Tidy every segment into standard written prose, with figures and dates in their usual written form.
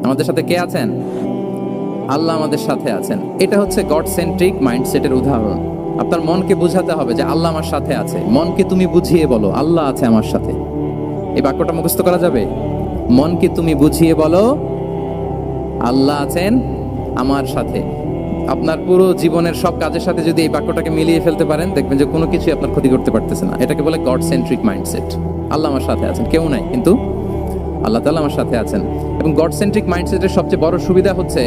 আমাদের সাথে কে আছেন? আল্লাহ আমাদের সাথে আছেন। এটা হচ্ছে গড সেন্ট্রিক মাইন্ডসেটের উদাহরণ। আপনার মনকে বুঝাতে হবে যে আল্লাহ আমার সাথে আছে। মনকে তুমি বুঝিয়ে বলো আল্লাহ আছে আমার সাথে। এই বাক্যটা মুখস্থ করা যাবে? মনকে তুমি বুঝিয়ে বলো আল্লাহ আছেন আমার সাথে। আপনার পুরো জীবনের সব কাজের সাথে যদি এই বাক্যটাকে মিলিয়ে ফেলতে পারেন, দেখবেন যে কোনো কিছু আপনার ক্ষতি করতে পারতেছে না। এটাকে বলে গড সেন্ট্রিক মাইন্ডসেট। আল্লাহ আমার সাথে আছেন, কেউ নাই কিন্তু আল্লাহ তাআলা আমার সাথে আছেন। এবং গড সেন্ট্রিক মাইন্ডসেটের সবচেয়ে বড় সুবিধা হচ্ছে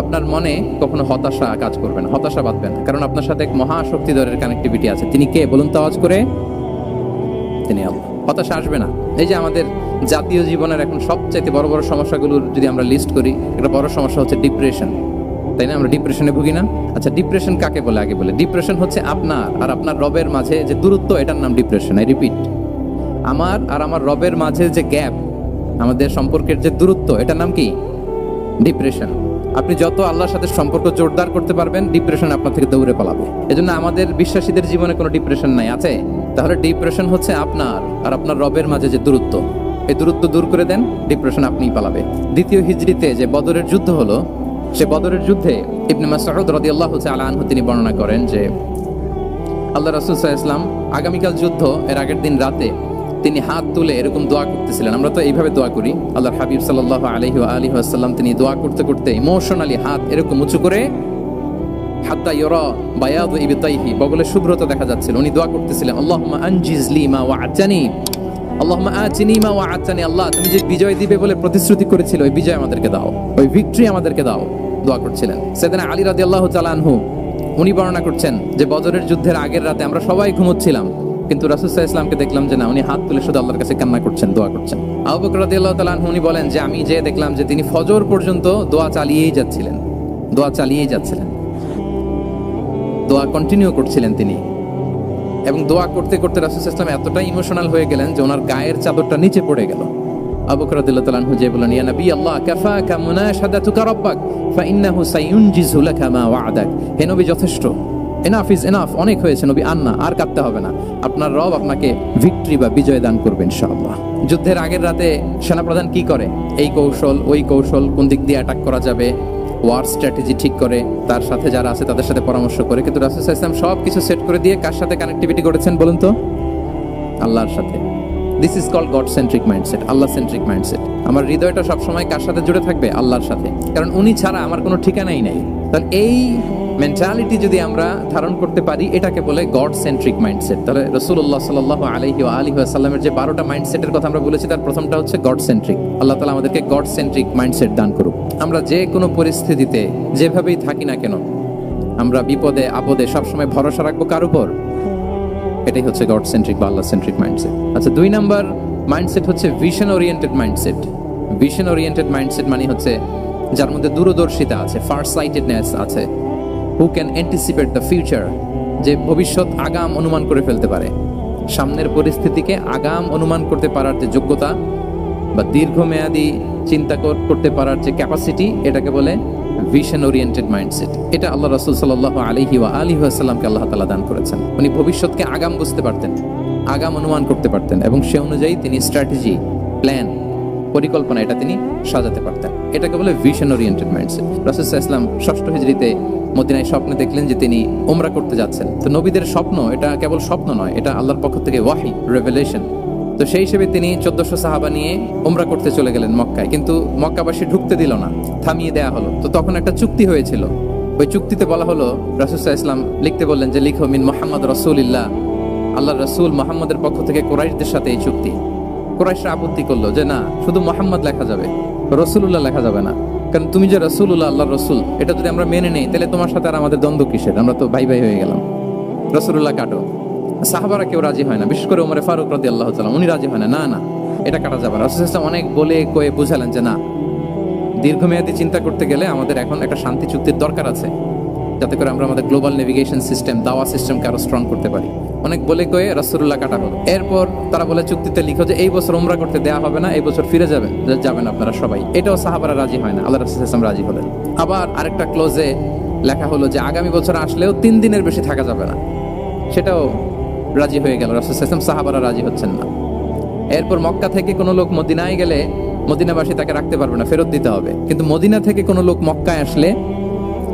আপনার মনে কখনো হতাশা কাজ করবে না, হতাশা বাঁধবে না। কারণ আপনার সাথে এক মহাশক্তিধরের কানেক্টিভিটি আছে। তিনি কে বলুন তো আওয়াজ করে? তিনি আল্লাহ। হতাশা আসবে না। এই যে আমাদের জাতীয় জীবনের এখন সবচাইতে বড় বড় সমস্যাগুলোর যদি আমরা লিস্ট করি, একটা বড় সমস্যা হচ্ছে ডিপ্রেশন, তাই না? আমরা ডিপ্রেশনে ভুগি না? আচ্ছা, ডিপ্রেশন কাকে বলে আগে বলে। ডিপ্রেশন হচ্ছে আপনার আর আপনার রবের মাঝে যে দূরত্ব, এটার নাম ডিপ্রেশন। আই রিপিট, আমার আর আমার রবের মাঝে যে গ্যাপ, আমাদের সম্পর্কের যে দূরত্ব, এটার নাম কি? ডিপ্রেশন। আপনি যত আল্লাহর সাথে সম্পর্ক জোরদার করতে পারবেন, ডিপ্রেশন আপনার থেকে দৌড়ে পালাবে। এজন্য আমাদের বিশ্বাসীদের জীবনে কোনো ডিপ্রেশন নাই, আছে? তাহলে ডিপ্রেশন হচ্ছে আপনার আর আপনার রবের মাঝে যে দূরত্ব, এই দূরত্ব দূর করে দেন, ডিপ্রেশন আপনিই পালাবে। দ্বিতীয় হিজরিতে যে বদরের যুদ্ধ হলো, সে বদরের যুদ্ধে ইবনে মাসউদ রাদিয়াল্লাহু তাআলা আনহু তিনি বর্ণনা করেন যে আল্লাহ রাসূল সাল্লাল্লাহু আলাইহি ওয়াসাল্লাম আগামীকাল যুদ্ধ এর আগের দিন রাতে তিনি হাত তুলে এরকম দোয়া করতেছিলেন। আমরা তো এইভাবে দোয়া করি। আল্লাহর হাবিব সাল্লাল্লাহু আলাইহি ওয়া আলিহি ওয়াসাল্লাম তিনি দোয়া করতে করতে ইমোশনালি হাত এরকম উঁচু করে, হাত্তা ইউরা বায়াদু ইবতাইহি, বগলের শুভ্রতা দেখা যাচ্ছিল। উনি দোয়া করতেছিলেন আল্লাহুম্মা আনজিজ লি মা ওয়া'আতানি, আল্লাহুম্মা আতিনি মা ওয়া'আতানি। আল্লাহ, তুমি যে বিজয় দিবে বলে প্রতিশ্রুতি করেছিলে, ওই বিজয় আমাদেরকে দাও, ওই ভিক্টরি আমাদেরকে দাও। দোয়া করছিলেন। সাইয়েদনা আলী রাদিয়াল্লাহু তাআলা আনহু উনি বর্ণনা করছেন যে বদরের যুদ্ধের আগের রাতে আমরা সবাই ঘুমোচ্ছিলাম, কিন্তু রাসূল সাল্লাল্লাহু আলাইহি ওয়াসাল্লামকে দেখলাম যে না, উনি হাত তুলে শুধু আল্লাহর কাছে কান্না করছেন, দোয়া করছেন। আবু বকর রাদিয়াল্লাহু তাআলা আনহু উনি বলেন যে আমি যে দেখলাম যে তিনি ফজর পর্যন্ত দোয়া চালিয়েই যাচ্ছিলেন, দোয়া চালিয়েই যাচ্ছিলেন, দোয়া কন্টিনিউ করছিলেন তিনি। এবং দোয়া করতে করতে রাসূল সাল্লাল্লাহু আলাইহি ওয়াসাল্লাম এতটাই ইমোশনাল হয়ে গেলেন যে ওনার গায়ের চাদরটা নিচে পড়ে গেল। আবু বকর রাদিয়াল্লাহু তাআলা আনহু যে বলেন, ইয়া নবী আল্লাহ, কাফাকা মুনাশাদাতুকা রাব্বাক ফাইন্নাহু সায়ুনজিজু লাকা মা ওয়া'আদাক। হে নবী, যথেষ্ট, এনাফ ইজ এনাফ, অনেক হয়েছে নবী, আর কাঁদতে হবে না। আপনার রব আপনাকে ভিক্টরি বা বিজয় দান করবে ইনশাআল্লাহ। যুদ্ধের আগের রাতে সেনাপ্রধান কি করে? এই কৌশল ওই কৌশল, কোন দিক দিয়ে অ্যাটাক করা যাবে, ওয়ার স্ট্র্যাটেজি ঠিক করে, তার সাথে যারা আছে তাদের সাথে পরামর্শ করে। কিন্তু রাসূল সাল্লাল্লাহু আলাইহি ওয়াসাল্লাম সব কিছু সেট করে দিয়ে কার সাথে কানেক্টিভিটি করেছেন বলুন তো? আল্লাহর সাথে। This is called God centric mindset, Allah centric mindset. আমার হৃদয়টা সবসময় কার সাথে জুড়ে থাকবে? আল্লাহর সাথে, কারণ উনি ছাড়া আমার কোনো ঠিকানাই নাই। তাহলে এই মেন্টালিটি যদি আমরা ধারণ করতে পারি, এটাকে বলে গড সেন্ট্রিক মাইন্ডসেট। তাহলে রাসূলুল্লাহ সাল্লাল্লাহু আলাইহি ওয়া আলিহি ওয়াসাল্লামের যে 12টা মাইন্ডসেটের কথা আমরা বলেছি, তার প্রথমটা হচ্ছে গড সেন্ট্রিক। আল্লাহ তাআলা আমাদেরকে গড সেন্ট্রিক মাইন্ডসেট দান করুক। আমরা যে কোনো পরিস্থিতিতে যেভাবেই থাকি না কেন, আমরা বিপদে আপদে সবসময় ভরসা রাখবো কার উপর? এটাই হচ্ছে গড সেন্ট্রিক বা আল্লাহ সেন্ট্রিক মাইন্ডসেট। আচ্ছা, 2 নাম্বার মাইন্ডসেট হচ্ছে vision oriented mindset. Vision oriented mindset মানে হচ্ছে যার মধ্যে দূরদর্শিতা আছে, ফার সাইটেডনেস আছে, who can anticipate the future, যে ভবিষ্যৎ আগাম অনুমান করে ফেলতে পারে, সামনের পরিস্থিতিকে আগাম অনুমান করতে পারার যে যোগ্যতা বা দীর্ঘমেয়াদী চিন্তা করতে পারার যে ক্যাপাসিটি, এটাকে বলে ভিশন ওরিয়েন্টেড মাইন্ডসেট। এটা আল্লাহ রাসূল সাল্লাল্লাহু আলাইহি ওয়া আলিহি ওয়াসাল্লামকে আল্লাহ তাআলা দান করেছেন। উনি ভবিষ্যৎকে আগাম বুঝতে পারতেন, আগাম অনুমান করতে পারতেন, এবং সে অনুযায়ী তিনি স্ট্র্যাটেজি, প্ল্যান, পরিকল্পনা এটা তিনি সাজাতে পারতেন। এটাকে বলে ভিশন ওরিয়েন্টেড মাইন্ডসেট। রাসূল সাল্লাল্লাহু আলাইহি ওয়াসাল্লাম 6ষ্ঠ হিজরিতে মদিনায় স্বপ্নে দেখলেন যে তিনি উমরা করতে যাচ্ছেন। তো নবীদের স্বপ্ন এটা কেবল স্বপ্ন নয়, এটা আল্লাহর পক্ষ থেকে ওয়াহি, রেভেলেশন। তো সেই হিসেবে তিনি 1400 সাহাবা নিয়ে উমরা করতে চলে গেলেন মক্কায়, কিন্তু মক্কাবাসী ঢুকতে দিল না, থামিয়ে দেয়া হলো। তো তখন একটা চুক্তি হয়েছিল, ওই চুক্তিতে বলা হলো, রাসূল সাল্লাল্লাহু আলাইহি ওয়াসাল্লাম লিখতে বললেন যে লিখো মিন মুহাম্মদ রাসূলিল্লাহ, আল্লাহর রাসূল মুহাম্মদের পক্ষ থেকে কুরাইশদের সাথে এই চুক্তি। কুরাইশরা আপত্তি করলো যে না, শুধু মুহাম্মদ লেখা যাবে, রাসূলুল্লাহ লেখা যাবে না, কারণ তুমি যে রাসূলুল্লাহ, আল্লাহর রাসূল, এটা যদি আমরা মেনে নেই, তাহলে তোমার সাথে আর আমাদের দ্বন্দ্ব কিসের? আমরা তো ভাই ভাই হয়ে গেলাম, রাসূলুল্লাহ কাটো। সাহাবারা কেউ রাজি হয় না, বিশেষ করে ওমর ফারুক রাদিয়াল্লাহু তাআলা, উনি রাজি হয় না, না না এটা কাটা যাবে না। রাসূল সাল্লাল্লাহু আলাইহি ওয়াসাল্লাম অনেক বলে কয়ে বুঝালেন যে না, দীর্ঘমেয়াদী চিন্তা করতে গেলে আমাদের এখন একটা শান্তি চুক্তির দরকার আছে, যাতে করে আমরা আমাদের গ্লোবাল নেভিগেশন সিস্টেম, দাওয়া সিস্টেমকে আরো স্ট্রং করতে পারি। অনেক বলে কয়ে রাসূলুল্লাহ কাটা হলো। এরপর তারা বলে চুক্তিতে লিখো যে এই বছর উমরা করতে দেয়া হবে না, এই বছর ফিরে যাবেন আপনারা সবাই। এটাও সাহাবারা রাজি হয় না, আল্লাহ রাসূল সাল্লাল্লাহু আলাইহি ওয়াসাল্লাম রাজি হলেন। আবার আরেকটা ক্লোজে লেখা হলো যে আগামী বছর আসলেও 3 দিনের বেশি থাকা যাবে না, সেটাও রাজি হয়ে গেল রাসূল সাল্লাল্লাহু আলাইহি ওয়াসাল্লাম। সাহাবারা রাজি হচ্ছেন না। এরপর মক্কা থেকে কোনো লোক মদিনায় গেলে মদিনাবাসী তাকে রাখতে পারবে না, ফেরত দিতে হবে। কিন্তু মদিনা থেকে কোনো লোক মক্কায় আসলে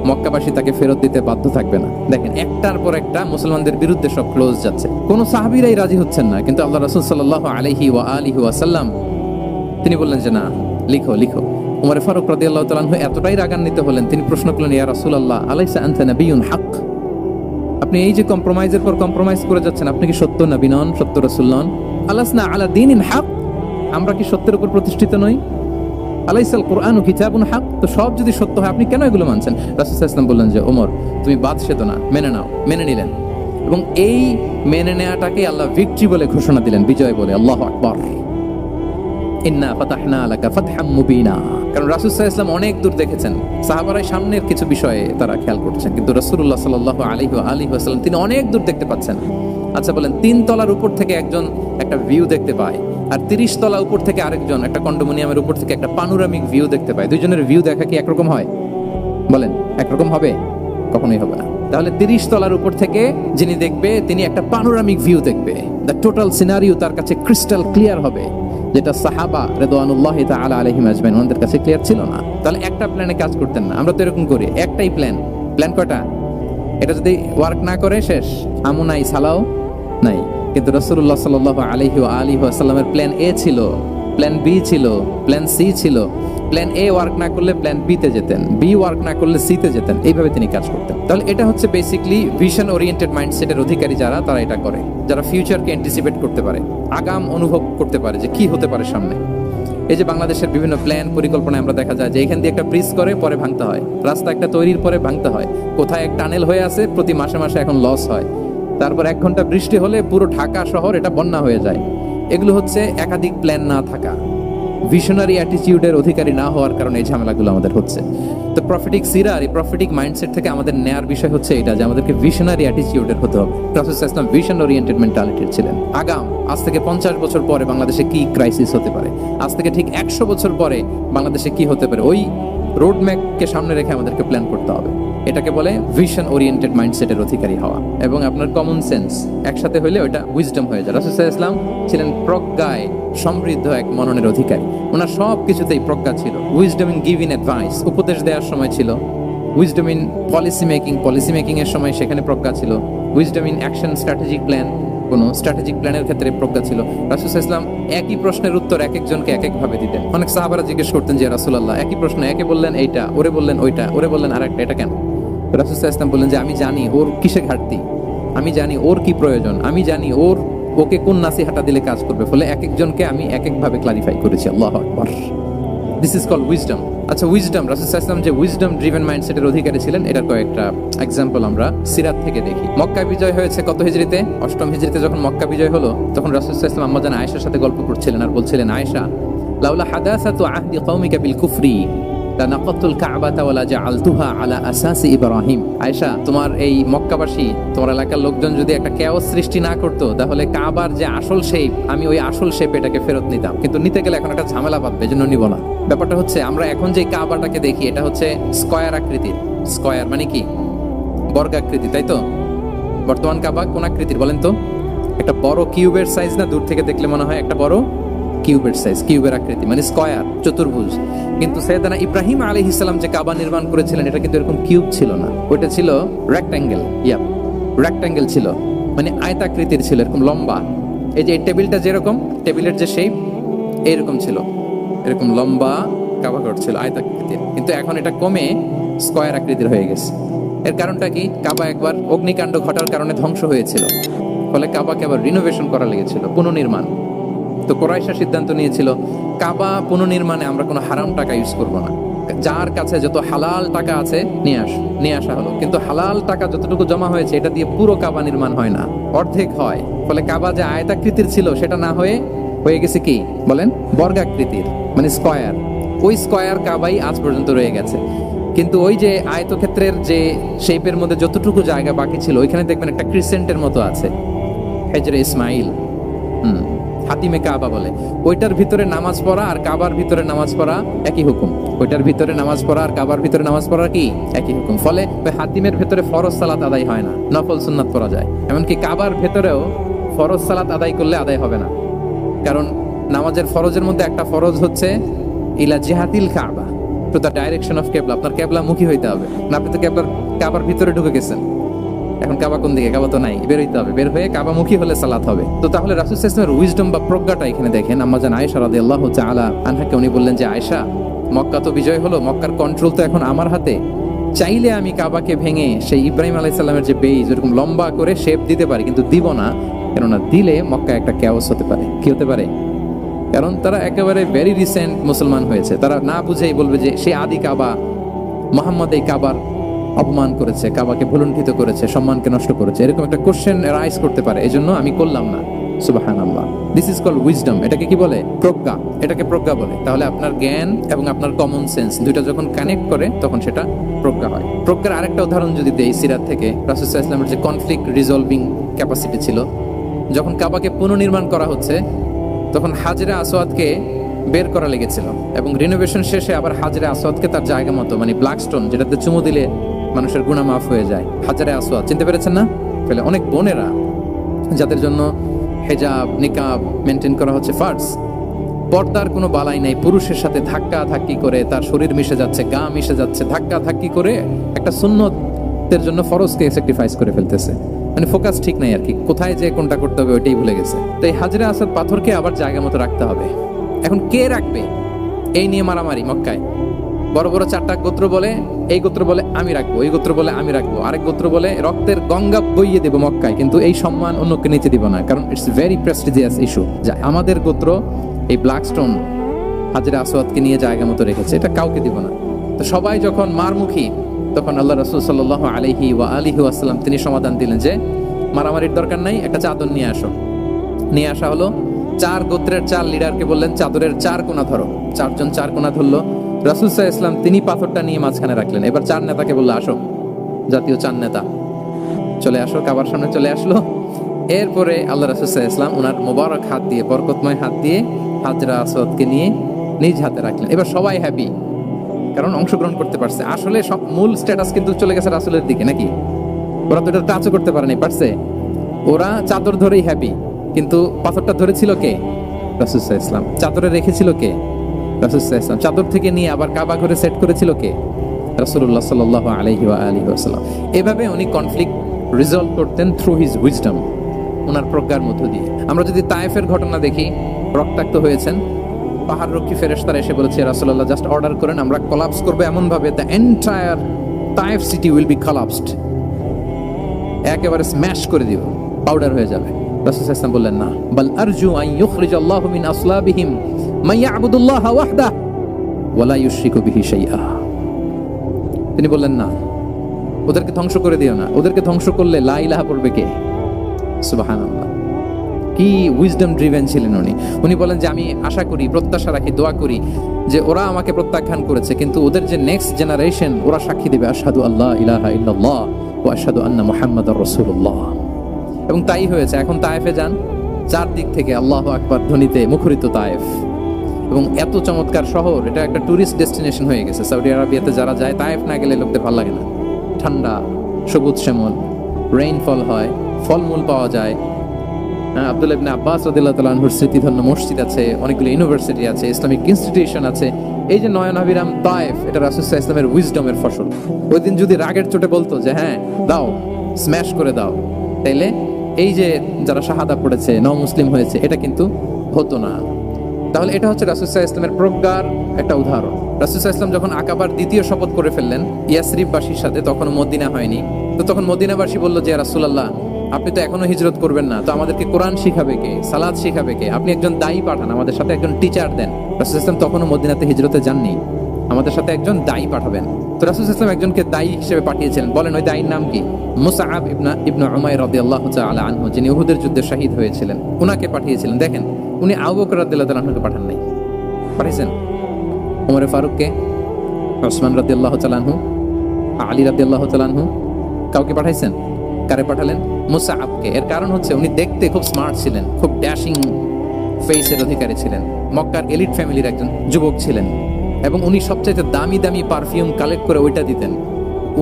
মক্কাবাসী তাকে ফেরত দিতে বাধ্য থাকবে না। দেখেন, একটার পর একটা মুসলমানদের বিরুদ্ধে সব ক্লোজ যাচ্ছে, কোন সাহাবীরাই রাজি হচ্ছেন না। কিন্তু আল্লাহ রাসূল সাল্লাল্লাহু আলাইহি ওয়া আলিহি ওয়াসাল্লাম তিনি বললেন যে না, লিখো লিখো। উমর ফারুক রাদিয়াল্লাহু তাআলা আনহু এতটাই রাগান্বিত হলেন, তিনি প্রশ্ন করলেন, ইয়া রাসূলুল্লাহ, আলাইসা আনতা নাবিয়্যুন হক? আপনি এই যে কম্প্রোমাইজের পর কম্প্রোমাইজ করে যাচ্ছেন, আপনি কি সত্য নবী নন, সত্য রাসূল নন? আলাসনা আলা দীনিন হক, আমরা কি সত্যের উপর প্রতিষ্ঠিত নই? আলাইসাল কুরআনু কিতাবুন হক, তো সব যদি সত্য হয় আপনি কেন এগুলো মানছেন? রাসূল সাল্লাল্লাহু আলাইহি ওয়াসাল্লাম বললেন যে ওমর, তুমি বাদশাহ না, মেনে নাও। মেনে নিলেন, এবং এই মেনে নেওয়াটাকে আল্লাহ ভিক্টরি বলে ঘোষণা দিলেন, বিজয় বলে। আল্লাহু আকবার। ইন্না ফাতাহনা লাকা ফাতহাম মুবিনা। কারণ রাসূল সাল্লাল্লাহু আলাইহি ওয়াসাল্লাম অনেক দূর দেখেছেন, সাহাবারা সামনের কিছু বিষয়ে তারা খেয়াল করছেন, কিন্তু রাসূলুল্লাহ সাল্লাল্লাহু আলাইহি ওয়া আলিহি ওয়াসাল্লাম তিনি অনেক দূর দেখতে পাচ্ছেন। আচ্ছা বলেন, 3 তলার উপর থেকে একজন একটা ভিউ দেখতে পায়, আর 30 তলা উপর থেকে আরেকজন একটা কন্ডোমিনিয়ামের উপর থেকে একটা পানোরামিক ভিউ দেখতে পায়, দুইজনের ভিউ দেখা কি একরকম হয়? বলেন, একরকম হবে? কখনোই হবে না। তাহলে 30 তলার উপর থেকে যিনি দেখবে, তিনি একটা পানোরামিক ভিউ দেখবে, দ্য টোটাল সিনারিও তার কাছে ক্রিস্টাল ক্লিয়ার হবে, যেটা সাহাবা রিদওয়ানুল্লাহি তাআলা আলাইহিম আজমাইন ওনাদের কাছে ক্লিয়ার ছিল না। তাহলে একটা প্ল্যানে কাজ করতেন না। আমরা তো এরকম করি, একটাই প্ল্যান। প্ল্যান কয়টা? এটা যদি ওয়ার্ক না করে শেষ, আমু নাই, সালাও নাই। কিন্তু রাসূলুল্লাহ সাল্লাল্লাহু আলাইহি ওয়া আলিহি ওয়াসাল্লামের প্ল্যান এ ছিল, প্ল্যান বি ছিল, প্ল্যান সি ছিল। প্ল্যান এ ওয়ার্ক না করলে প্ল্যান বি তে যেতেন, বি ওয়ার্ক না করলে সি তে যেতেন, এইভাবে তিনি কাজ করতেন। তাহলে এটা হচ্ছে বেসিক্যালি ভিশন ওরিয়েন্টেড মাইন্ডসেটের অধিকারী যারা, তারা এটা করে, যারা ফিউচারকে অ্যান্টিসিপেট করতে পারে, আগাম অনুভব করতে পারে যে কি হতে পারে সামনে। এই যে বাংলাদেশের বিভিন্ন প্ল্যান পরিকল্পনায় আমরা দেখা যায় যে এখান দিয়ে একটা ব্রিজ করে পরে ভাঙতে হয়, রাস্তা একটা তৈরির পরে ভাঙতে হয়, কোথায় এক টানেল হয়ে আছে, প্রতি মাসে মাসে এখন লস হয়, তারপর 1 ঘন্টা বৃষ্টি হলে পুরো ঢাকা শহর এটা বন্যা হয়ে যায়। এগুলো হচ্ছে একাধিক প্ল্যান না থাকা, ভিশনারি অ্যাটিটিউডের অধিকারী না হওয়ার কারণে এই ঝামেলাগুলো আমাদের হচ্ছে। তো প্রফেটিক সিরার, এই প্রফেটিক মাইন্ডসেট থেকে আমাদের নেয়ার বিষয় হচ্ছে এটা, যে আমাদেরকে ভিশনারি অ্যাটিটিউডের হতে হবে। রাসূল সাল্লাল্লাহু আলাইহি ওয়াসাল্লাম ভিশন ওরিয়েন্টেড মেন্টালিটির ছিলেন। আগাম, আজ থেকে 50 বছর পরে বাংলাদেশে কি ক্রাইসিস হতে পারে, আজ থেকে ঠিক 100 বছর পরে বাংলাদেশে কি হতে পারে, ওই রোড ম্যাপকে সামনে রেখে আমাদেরকে প্ল্যান করতে হবে। এটাকে বলে ভিশন ওরিয়েন্টেড মাইন্ডসেটের অধিকারী হওয়া, এবং আপনার কমন সেন্স একসাথে হইলে ওটা উইজডম হয়ে যায়। রাসূল সাল্লাল্লাহু আলাইহি ওয়াসাল্লাম ছিলেন প্রজ্ঞায় সমৃদ্ধ এক মননের অধিকারী, ওনার সব কিছুতেই প্রজ্ঞা ছিল। উইজডম ইন গিভিং অ্যাডভাইস, উপদেশ দেওয়ার সময় ছিল। উইজডম ইন পলিসি মেকিং এর সময় সেখানে প্রজ্ঞা ছিল। Wisdom in action, strategic plan, কোনো স্ট্র্যাটেজিক প্ল্যানের ক্ষেত্রে প্রজ্ঞা ছিল। রাসূল সাল্লাল্লাহু আলাইহি ওয়াসাল্লাম একই প্রশ্নের উত্তর এক একজনকে এক একভাবে দিতেন। অনেক সাহাবারা জিজ্ঞেস করতেন যে রাসূলুল্লাহ, একই প্রশ্ন, একে বললেন এইটা, ওরে বললেন ওইটা, ওরে বললেন আরেকটা, এটা কেন? রাসূল সাল্লাল্লাহু আলাইহি ওয়াসাল্লাম বললেন যে আমি জানি ওর কিসে ঘাটতি, আমি জানি ওর কি প্রয়োজন, আমি জানি ওকে কোন নাসিহাটা দিলে কাজ করবে, ফলে এক একজনকে আমি এক একভাবে ক্লারিফাই করেছি। আল্লাহু আকবার। This is called wisdom. আচ্ছা, উইজডম, রাসূল সাল্লাল্লাহু আলাইহি ওয়াসাল্লাম যে উইজডম ড্রিভেন মাইন্ডসেটের অধিকারী ছিলেন, এটার কয়েকটা এক্সাম্পল আমরা সিরাত থেকে দেখি। মক্কা বিজয় হয়েছে কত হিজরিতে? 8ম হিজরিতে যখন মক্কা বিজয় হলো, তখন রাসূল সাল্লাল্লাহু আলাইহি ওয়াসাল্লাম আম্মা জান আয়েশার সাথে গল্প করছিলেন, আর বলছিলেন, আয়েশা, লাউলা হাদাসাতু আহদি কওমিকা বিল কুফরি লানাকাতুল কাবাতা ওয়ালা জাআলতুহা আলা আসাসি ইব্রাহিম। আয়েশা, তোমার এই মক্কাবাসী, তোমার এলাকার লোকজন যদি একটা কেওস সৃষ্টি না করতো, তাহলে কাবার যে আসল শেপ, আমি ওই আসল শেপ এটাকে ফেরত নিতাম, কিন্তু নিতে গেলে এখন একটা ঝামেলা বাঁধবে, এজন্য নিব না। ব্যাপারটা হচ্ছে, আমরা এখন যে কাবাটাকে দেখি, এটা হচ্ছে স্কয়ার আকৃতির। স্কয়ার মানে কি? বর্গাকৃতি, তাই তো? বর্তমান কাবা কোন আকৃতির বলেন তো? একটা বড় কিউবের সাইজ না? দূর থেকে দেখলে মনে হয় একটা বড় কিউবের সাইজ, কিউবের আকৃতি মানে স্কয়ার, চতুর্ভুজ। কিন্তু সাইয়েদনা ইব্রাহিম আলাইহিস সালাম যে কাবা নির্মাণ করেছিলেন, এটা কিন্তু এরকম কিউব ছিল না, ওটা ছিল রেক্ট্যাঙ্গেল। রেক্ট্যাঙ্গেল ছিল, মানে আয়তাকৃতির ছিল, এরকম লম্বা। এই যে এই টেবিলটা যেরকম, টেবিলের যে শেপ এরকম ছিল, এরকম লম্বা কাবা ঘর ছিল আয়তাকৃতির। কিন্তু এখন এটা কমে স্কয়ার আকৃতির হয়ে গেছে। এর কারণটা কি? কাবা একবার অগ্নিকাণ্ড ঘটার কারণে ধ্বংস হয়েছিল, ফলে কাবাকে আবার রিনোভেশন করা লেগেছিল, পুনর্নির্মাণ। তো কুরাইশরা সিদ্ধান্ত নিয়েছিল, কাবা পুনর্নির্মাণে আমরা কোনো হারাম টাকা ইউজ করব না, যার কাছে যত হালাল টাকা আছে নিয়ে আসা হলো। কিন্তু হালাল টাকা যতটুকু জমা হয়েছে, এটা দিয়ে পুরো কাবা নির্মাণ হয় না, অর্ধেক হয়। ফলে কাবা যে আয়তাকৃতির ছিল, সেটা না হয়ে গেছে কি বলেন? বর্গাকৃতির, মানে স্কয়ার। ওই স্কয়ার কাবাই আজ পর্যন্ত রয়ে গেছে। কিন্তু ওই যে আয়তক্ষেত্রের যে শেপের মধ্যে যতটুকু জায়গা বাকি ছিল, ওইখানে দেখবেন একটা ক্রিসেন্টের মতো আছে, হেজরে ইসমাইল, হাতিমে কাবা বলে। ওইটার ভিতরে নামাজ পড়া আর কাবার ভিতরে নামাজ পড়া একই হুকুম। ওইটার ভিতরে নামাজ পড়া আর কাবার ভিতরে নামাজ পড়া কি একই হুকুম। ফলে ওই হাতিমের ভেতরে ফরজ সালাত আদায় হয় না, নফল সুন্নাত পড়া যায়। এমনকি কাবার ভেতরেও ফরজ সালাত আদায় করলে আদায় হবে না, কারণ নামাজের ফরজের মধ্যে একটা ফরজ হচ্ছে ইলা জিহাতিল কাবা, টু দ্য ডাইরেকশন অফ কেবলা। আপনার কেবলা মুখী হইতে হবে না। আপনি তো কাবার ভিতরে ঢুকে গেছেন, এখন কাবা কোন দিকে? কাবা তো নাই, বের হইতে হবে। বের হয়ে কাবামুখী হলে সালাত হবে। তো তাহলে রাসূল সাল্লাল্লাহু আলাইহি ওয়াসাল্লামের উইজডম বা প্রজ্ঞাটা এখানে দেখেন। আম্মা জান আয়েশা রাদিয়াল্লাহু তাআলা আনহাকে উনি বললেন যে, আয়েশা, মক্কা তো বিজয় হলো, মক্কার কন্ট্রোল তো এখন আমার হাতে। চাইলে আমি কাবাকে ভেঙে সেই ইব্রাহিম আলাইহিস সালামের যে বেইজ এরকম লম্বা করে শেপ দিতে পারি, কিন্তু দিব না। কেননা দিলে মক্কা একটা ক্যাওস হতে পারে। কি হতে পারে? কারণ তারা একেবারে ভেরি রিসেন্ট মুসলমান হয়েছে, তারা না বুঝেই বলবে যে সে আদি কাবা, মুহাম্মদ এই কাবার অপমান করেছে, কাবাকে ভুলুণ্ঠিত করেছে, সম্মানকে নষ্ট করেছে, এরকম একটা কোশ্চেন রাইজ করতে পারে। এজন্য আমি করলাম না। সুবহানাল্লাহ। This is called wisdom. এটাকে কি বলে? প্রজ্ঞা। এটাকে প্রজ্ঞা বলে। তাহলে আপনার জ্ঞান এবং আপনার কমন সেন্স দুইটা যখন কানেক্ট করে তখন সেটা প্রজ্ঞা হয়। প্রজ্ঞার আরেকটা উদাহরণ যদি দেই সিরাত থেকে, রাসূল সাল্লাল্লাহু আলাইহি ওয়াসাল্লামের যে কনফ্লিক্ট রিজলভিং ক্যাপাসিটি ছিল, যখন কাবাকে পুনর্নির্মাণ করা হচ্ছে তখন হাজরে আসওয়াদকে বের করা লেগেছিল, এবং রিনোভেশন শেষে আবার হাজরে আসওয়াদকে তার জায়গা মতো, মানে ব্ল্যাক স্টোন যেটাতে চুমু দিলে মানুষের গুনাহ মাফ হয়ে যায়, হাজরে আসওয়াদ, চিনতে পেরেছেন না? ফলে অনেক বোনেরা যাদের জন্য হেজাব নিকাব মেনটেন করা হচ্ছে ফার্স, পর্দার কোনো বালাই নাই, পুরুষের সাথে ধাক্কা ধাক্কি করে তার শরীর মিশে যাচ্ছে, গা মিশে যাচ্ছে, ধাক্কা ধাক্কি করে একটা সুন্নতের জন্য ফরজকে স্যাক্রিফাইস করে ফেলতেছে। মানে ফোকাস ঠিক নাই আর কি, কোথায় যে কোনটা করতে হবে ওইটাই ভুলে গেছে। তো এই হাজরে আসওয়াদ পাথরকে আবার জায়গা মতো রাখতে হবে। এখন কে রাখবে? এই নিয়ে মারামারি মক্কায়। বড় বড় চারটা গোত্র বলে, এই গোত্র বলে আমি রাখবো, এই গোত্র বলে আমি রাখবো, আরেক গোত্র বলে রক্তের গঙ্গা বইয়ে দেবো মক্কায়, কিন্তু এই সম্মান অন্যকে নিতে দিব না, কারণ ইটস ভেরি প্রেস্টিজিয়াস ইস্যু। যা আমাদের গোত্র এই ব্ল্যাক স্টোন হাজরে আসওয়াদকে নিয়ে জায়গা মতো রেখেছে, এটা কাউকে দিব না। তো সবাই যখন মারমুখী, তখন আল্লাহ রাসূল সাল্লাল্লাহু আলাইহি ওয়াসাল্লাম তিনি সমাধান দিলেন যে মারামারির দরকার নাই, একটা চাদর নিয়ে আসো। নিয়ে আসা হলো। 4 গোত্রের 4 লিডারকে বললেন চাদরের 4 কোণা ধরো। 4 জন 4 কোণা ধরলো। রাসূল সাল্লাল্লাহু আলাইহি ওয়াসাল্লাম তিনি পাথরটা নিয়ে মাঝখানে রাখলেন। এবার 4 নেতাকে বললো আসো, জাতীয় 4 নেতা চলে আসো, কাবার সামনে চলে আসলো। এরপরে আল্লাহ রাসূল সাল্লাল্লাহু আলাইহি ওয়াসাল্লাম ওনার মোবারক হাত দিয়ে, বরকতময় হাত দিয়ে হাজরা আসওয়াদকে নিয়ে নিজ হাতে রাখলেন। এবার সবাই হ্যাপি, কারণ অংশগ্রহণ করতে পারছে। আসলে সব মূল স্ট্যাটাস কিন্তু চলে গেছে রাসূলের দিকে, নাকি? ওরা তো এটা টাচও করতে পারেনি, পারছে? ওরা চাদর ধরেই হ্যাপি, কিন্তু পাথরটা ধরেছিল কে? রাসূল সাল্লাল্লাহু আলাইহি ওয়াসাল্লাম। চাদরে রেখেছিল কে? রাসূল সাল্লাল্লাহু আলাইহি ওয়াসাল্লাম। চাদর থেকে নিয়ে আবার কাবা ঘরে সেট করেছিল কে? রাসূলুল্লাহ সাল্লাল্লাহু আলাইহি ওয়াসাল্লাম। এভাবে উনি কনফ্লিক্ট রিজলভ করতেন থ্রু হিজ উইজডম, ওনার প্রজ্ঞার মধ্য দিয়ে। আমরা যদি তায়েফের ঘটনা দেখি, রক্তাক্ত হয়েছেন, পাহাড় রক্ষী ফেরেশতারা এসে বলেছে রাসূলুল্লাহ জাস্ট অর্ডার করেন, আমরা কোলাপস করব এমন ভাবে the entire Taif city will be collapsed, একেবারে স্ম্যাশ করে দিব, পাউডার হয়ে যাবে। রাসূল সাল্লাল্লাহু আলাইহি ওয়াসাল্লাম বললেন না, বাল আরজু আন ইউখরিজাল্লাহু মিন আসলাবিহিম মান ইয়াবুদুল্লাহ ওয়াহদাহু ওয়া লা ইউশরিকু বিহি শাইআ। তিনি বললেন না, ওদেরকে ধ্বংস করে দিও না, ওদেরকে ধ্বংস করলে লা ইলাহা পড়বে কে? সুবহানাল্লাহ। কি উইজডম ড্রিভেন ছিলেন উনি। উনি বলেন যে আমি আশা করি, প্রত্যাশা রাখি, দোয়া করি যে ওরা আমাকে প্রত্যাখ্যান করেছে, কিন্তু ওদের যে নেক্সট জেনারেশন ওরা সাক্ষী দেবে আশহাদু আল্লা ইলাহা ইল্লাল্লাহ ওয়া আশহাদু আন্না মুহাম্মাদার রাসূলুল্লাহ। এবং তাই হয়েছে। এখন তায়েফে যান, চারদিক থেকে আল্লাহু আকবার ধ্বনিতে মুখরিত তায়েফ, এবং এত চমৎকার শহর, এটা একটা টুরিস্ট ডেস্টিনেশন হয়ে গেছে। সৌদি আরবিয়াতে যারা যায়, তায়েফ না গেলে লোকদের ভালো লাগে না। ঠান্ডা, সবুজ শ্যামল, রেইনফল হয়, ফলমূল পাওয়া যায়। আব্দুল্লাহ ইবনে আব্বাস রাদিয়াল্লাহু তাআলা আনহুর স্মৃতিধন্য মসজিদ আছে, অনেকগুলো ইউনিভার্সিটি আছে, ইসলামিক ইনস্টিটিউশন আছে। এই যে নয়নাভিরাম তায়েফ, এটা রাসূল সাল্লাল্লাহু আলাইহি ওয়াসাল্লামের উইজডমের ফসল। ওই দিন যদি রাগের চোটে বলতো যে হ্যাঁ দাও, স্ম্যাশ করে দাও, তাইলে এই যে যারা শাহাদা পড়েছে, মুসলিম হয়েছে, এটা কিন্তু হতো না। তাহলে এটা হচ্ছে রাসূল সাল্লাল্লাহু আলাইহি ওয়াসাল্লামের প্রজ্ঞার একটা উদাহরণ। রাসূল সাল্লাল্লাহু আলাইহি ওয়াসাল্লাম যখন আকাবার দ্বিতীয় শপথ করে ফেললেন ইয়াসরিববাসীর সাথে, তখনও মদিনা হয়নি। তো তখন মদিনাবাসী বলল যে রাসূলুল্লাহ, আপনি তো এখনো হিজরত করবেন না, তো আমাদেরকে কোরআন শিখাবে কে, সালাত শিখাবে কে? আপনি একজন দায়ী পাঠান, আমাদের সাথে একজন টিচার দেন। রাসূল সাল্লাল্লাহু আলাইহি ওয়াসাল্লাম তখনও মদিনাতে হিজরতে যাননি, আমাদের সাথে একজন দায়ী পাঠাবেন। তো রাসূল সাল্লাল্লাহু আলাইহি ওয়াসাল্লাম একজনকে দায়ী হিসেবে পাঠিয়েছিলেন। বলেন ওই দায়ীর নাম কি? মুসআব ইবনে উমাইর রাদিয়াল্লাহু তাআলা আনহু, যিনি উহুদের যুদ্ধে শহীদ হয়েছিলেন, উনাকে পাঠিয়েছিলেন। দেখেন, উনি আবু বকর রাদিয়াল্লাহু তাআলা আনহুকে পাঠান নাই, পাঠিয়েছেন ওমর ফারুককে, ওসমান রাদিয়াল্লাহু তাআলা আনহু, আলী রাদিয়াল্লাহু তাআলা আনহু, কাউকে পাঠাইছেন? কারে পাঠালেন? মুসআবকে। এর কারণ হচ্ছে উনি দেখতে খুব স্মার্ট ছিলেন, খুব ড্যাশিং ফেসের অধিকারী ছিলেন, মক্কার এলিট ফ্যামিলির একজন যুবক ছিলেন, এবং উনি সবচাইতে দামি দামি পারফিউম কালেক্ট করে ওইটা দিতেন।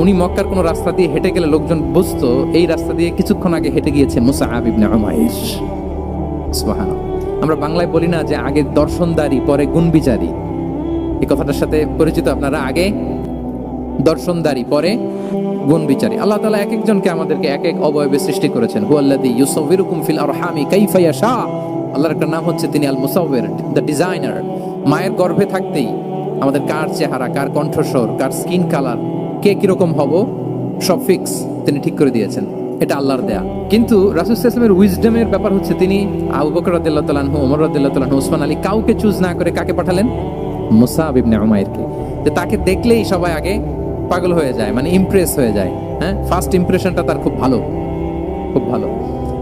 উনি মক্কার কোনো রাস্তা দিয়ে হেঁটে গেলে লোকজন বুঝতো এই রাস্তা দিয়ে কিছুক্ষণ আগে হেঁটে গিয়েছেন মুসআব ইবনে উমাইর। সুবহানাল্লাহ। আমরা বাংলায় বলি না যে আগে দর্শনদারি পরে গুণবিচারী, এই কথাটার সাথে পরিচিত আপনারা? আগে দর্শনদারি পরে গুণ বিচারী। আল্লাহ তাআলা এক একজনকে আমাদেরকে এক এক অবয়বে সৃষ্টি করেছেন। হুয়াল্লাযী ইউসাউবিরুকুম ফিল আরহামি কাইফা ইয়াশা। আল্লাহর একটা নাম হচ্ছে তিনি আল মুসাউবির, দ্য ডিজাইনার। মায়ের গর্ভে থাকতেই আমাদের কার চেহারা, কার কণ্ঠস্বর, কার স্কিন কালার, কে কিরকম হব সব ফিক্স তিনি ঠিক করে দিয়েছেন। এটা আল্লাহর দেয়া। কিন্তু রাসূল সাল্লাল্লাহু আলাইহি ওয়াসাল্লামের উইজডমের ব্যাপার হচ্ছে তিনি আবু বকর রাদিয়াল্লাহু তাআলা আনহু, ওমর রাদিয়াল্লাহু তাআলা আনহু, ওসমান আলী কাউকে চুজ না করে কাকে পাঠালেন? মুসআব ইবনে উমাইরকে। যে তাকে দেখলেই সবাই আগে পাগল হয়ে যায়, মানে ইমপ্রেস হয়ে যায়। হ্যাঁ, ফার্স্ট ইমপ্রেশনটা তার খুব ভালো, খুব ভালো।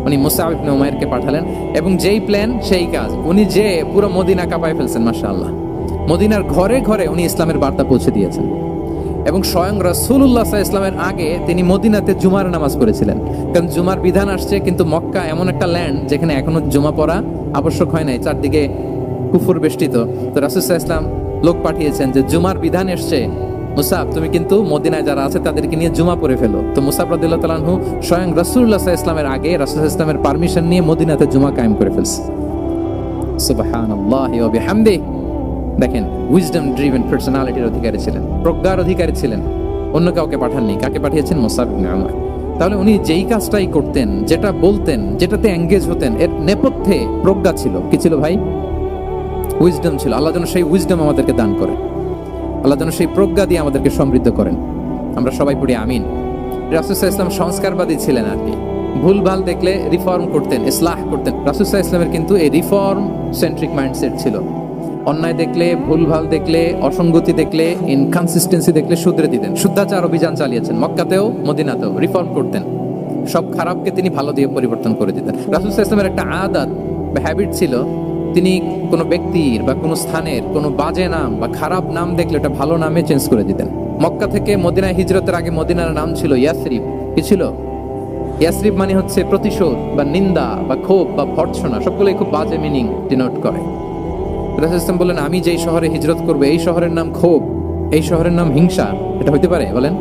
উনি মুসআব ইবনে উমাইরকে পাঠালেন এবং যেই প্ল্যান সেই কাজ। উনি যে পুরো মদিনা কাঁপায় ফেলছেন মাশাআল্লাহ। মদিনার ঘরে ঘরে উনি ইসলামের বার্তা পৌঁছে দিয়েছেন এবং স্বয়ং রাসূলুল্লাহ সাল্লাল্লাহু আলাইহি ওয়াসাল্লামের আগে তিনি মদিনাতে জুমার নামাজ পড়েছিলেন। কারণ জুমার বিধান আসছে, কিন্তু মক্কা এমন একটা ল্যান্ড যেখানে এখনো জুমা পড়া আবশ্যক হয় নাই, চারদিকে কুফর বেষ্টিত। তো রাসূল সাল্লাল্লাহু আলাইহি ওয়াসাল্লাম লোক পাঠিয়েছেন যে জুমার বিধান এসছে, মুসাব তুমি কিন্তু মদিনায় যারা আছে তাদেরকে নিয়ে জুমা পড়ে ফেলো। তো মুসাব রাদিয়াল্লাহু তাআলা আনহু স্বয়ং রাসূলুল্লাহ সাল্লাল্লাহু আলাইহি ওয়াসাল্লামের আগে রাসূল সাল্লাল্লাহু আলাইহি ওয়াসাল্লামের পারমিশন নিয়ে মদিনাতে জুমা কায়েম করে ফেলছে। সুবহানাল্লাহি ওয়া বিহামদিহি। দেখেন, উইজডম ড্রিভেন পার্সোনালিটির অধিকারী ছিলেন, প্রজ্ঞার অধিকারী ছিলেন। অন্য কাউকে পাঠাননি। কাকে পাঠিয়েছেন? মুসাব ইবনে উমাইর। তাহলে উনি যেই কাজটাই করতেন, যেটা বলতেন, যেটাতে এঙ্গেজ হতেন, এর নেপথ্যে প্রজ্ঞা ছিল। কি ছিল ভাই? উইজডম ছিল। আল্লাহ যেন সেই উইজডম আমাদেরকে দান করে, আল্লাহ যেন সেই প্রজ্ঞা দিয়ে আমাদেরকে সমৃদ্ধ করেন। আমরা সবাই পড়ি আমিন। রাসূল সাল্লাল্লাহু আলাইহি ওয়াসাল্লাম সংস্কারবাদী ছিলেন আর কি। ভুলভাল দেখলে রিফর্ম করতেন, ইসলাহ করতেন। রাসূল সাল্লাল্লাহু আলাইহি ওয়াসাল্লামের কিন্তু এই রিফর্ম সেন্ট্রিক মাইন্ডসেট ছিল। অন্যায় দেখলে, ভুলভাল দেখলে, অসঙ্গতি দেখলে, ইনকনসিস্টেন্সি দেখলে শুধরে দিতেন। শুদ্ধাচার অভিযান চালিয়েছেন মক্কাতেও মদিনাতেও, রিফর্ম করতেন। সব খারাপকে তিনি ভালো দিয়ে পরিবর্তন করে দিতেন। রাসূল সাল্লাল্লাহু আলাইহি ওয়াসাল্লামের একটা আদত বা হ্যাবিট ছিল, তিনি কোনো ব্যক্তির বা কোনো স্থানের কোনো বাজে নাম বা খারাপ নাম দেখলে ওটা ভালো নামে চেঞ্জ করে দিতেন। মক্কা থেকে মদিনায় হিজরতের আগে মদিনার নাম ছিল ইয়াসরিব। কি ছিল? ইয়াসরিব মানে হচ্ছে প্রতিশোধ বা নিন্দা বা ক্ষোভ বা ভর্ৎসনা, সবগুলোই খুব বাজে মিনিং ডিনোট করে। রাসূল সাল্লাল্লাহু বলেন, আমি যেই শহরে হিজরত করব এই শহরের নাম ক্ষোভ, এই শহরের নাম হিংসা। এটা হইতে পারে? বলেন।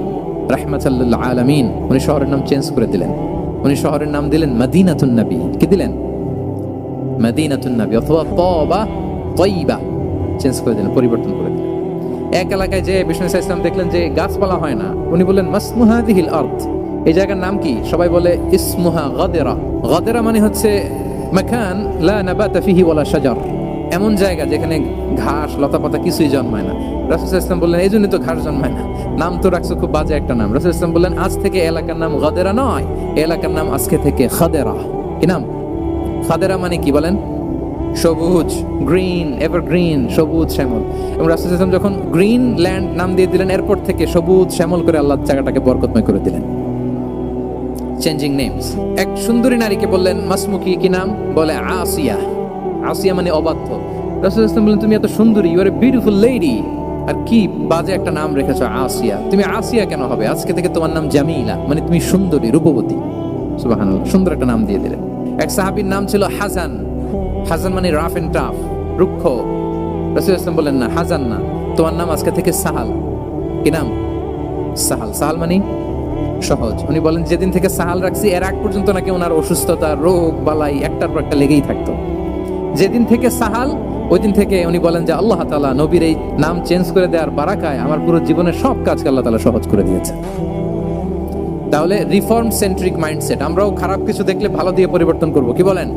রাহমাতাল লিল আলামিন। উনি শহরের নাম চেঞ্জ করে দিলেন। উনি শহরের নাম দিলেন মদিনাতুন নবী। কি দিলেন? মদিনাতুন নবী অথবা তওবা তয়্যিবা চেঞ্জ করে দিলেন, পরিবর্তন করে দিলেন। এক এলাকায় যে বিষ্ণু ইসলাম দেখলেন যে গাছপালা হয় না, উনি বললেন মাসমু হাযিহিল আরদ। এই জায়গার নাম কি? সবাই বলে ইসমুহা গাদেরা। গাদেরা মানে হচ্ছে মাকান লা নাবাতা ফিহি ওয়ালা শাজার, এমন জায়গা যেখানে ঘাস লতাপাতা কিছুই জন্মায় না। রাসূল সাল্লাল্লাহু আলাইহি ওয়াসাল্লাম বললেন, এই জন্যই তো ঘাস জন্মায় না, নাম তো রাখছো খুব বাজে একটা নাম। রাসূল সাল্লাল্লাহু আলাইহি ওয়াসাল্লাম বললেন, আজ থেকে এলাকার নাম গাদেরা নয়, এই এলাকার নাম আজকে থেকে খাদেরা। কি নাম? খাদেরা মানে কি বলেন? সবুজ, গ্রিন, এভারগ্রিন, সবুজ শ্যামল। এবং রাসূল সাল্লাল্লাহু আলাইহি ওয়াসাল্লাম যখন গ্রিন ল্যান্ড নাম দিয়ে দিলেন, এরপর থেকে সবুজ শ্যামল করে আল্লাহ জায়গাটাকে বরকতময় করে দিলেন। Changing names. এক সুন্দরী নারীকে বললেন মাসমুকি, কি নাম? বলে আসিয়া। আসিয়া মানে অবাধ্য। রাসূল সাল্লাল্লাহু আলাইহি ওয়াসাল্লাম বললেন, তুমি এত সুন্দরী, you are a beautiful lady, আর কি বাজে একটা নাম রেখেছো আসিয়া। তুমি আসিয়া কেন হবে? আজকে থেকে তোমার নাম জামিলা, মানে তুমি সুন্দরী, রূপবতী। সুবহানাল্লাহ, সুন্দর একটা নাম দিয়ে দিলেন। এক সাহাবীর নাম ছিল হাসান। হাসান মানে রাফ এন্ড টাফ, রুক্ষ। রাসূল সাল্লাল্লাহু আলাইহি ওয়াসাল্লাম বললেন, না হাসান না, তোমার নাম আজকে থেকে সাহাল। কি নাম? সাহাল। সাহাল মানে সহজ। উনি বলেন, যেদিন থেকে সাহাল রাখছি এর আগ পর্যন্ত নাকি ওনার অসুস্থতা, রোগ বালাই একটার পর একটা লেগেই থাকতো। যেদিন থেকে সাহাল, ওই দিন থেকে উনি বলেন যে আল্লাহ তাআলা নবীর এই নাম চেঞ্জ করে দেওয়ার বারাকায় আমার পুরো জীবনের সব কাজকে আল্লাহ তাআলা সহজ করে দিয়েছে। তাহলে রিফর্ম সেন্ট্রিক মাইন্ডসেট। আমরাও খারাপ কিছু দেখলে ভালো দিয়ে পরিবর্তন করব। কি বলেন?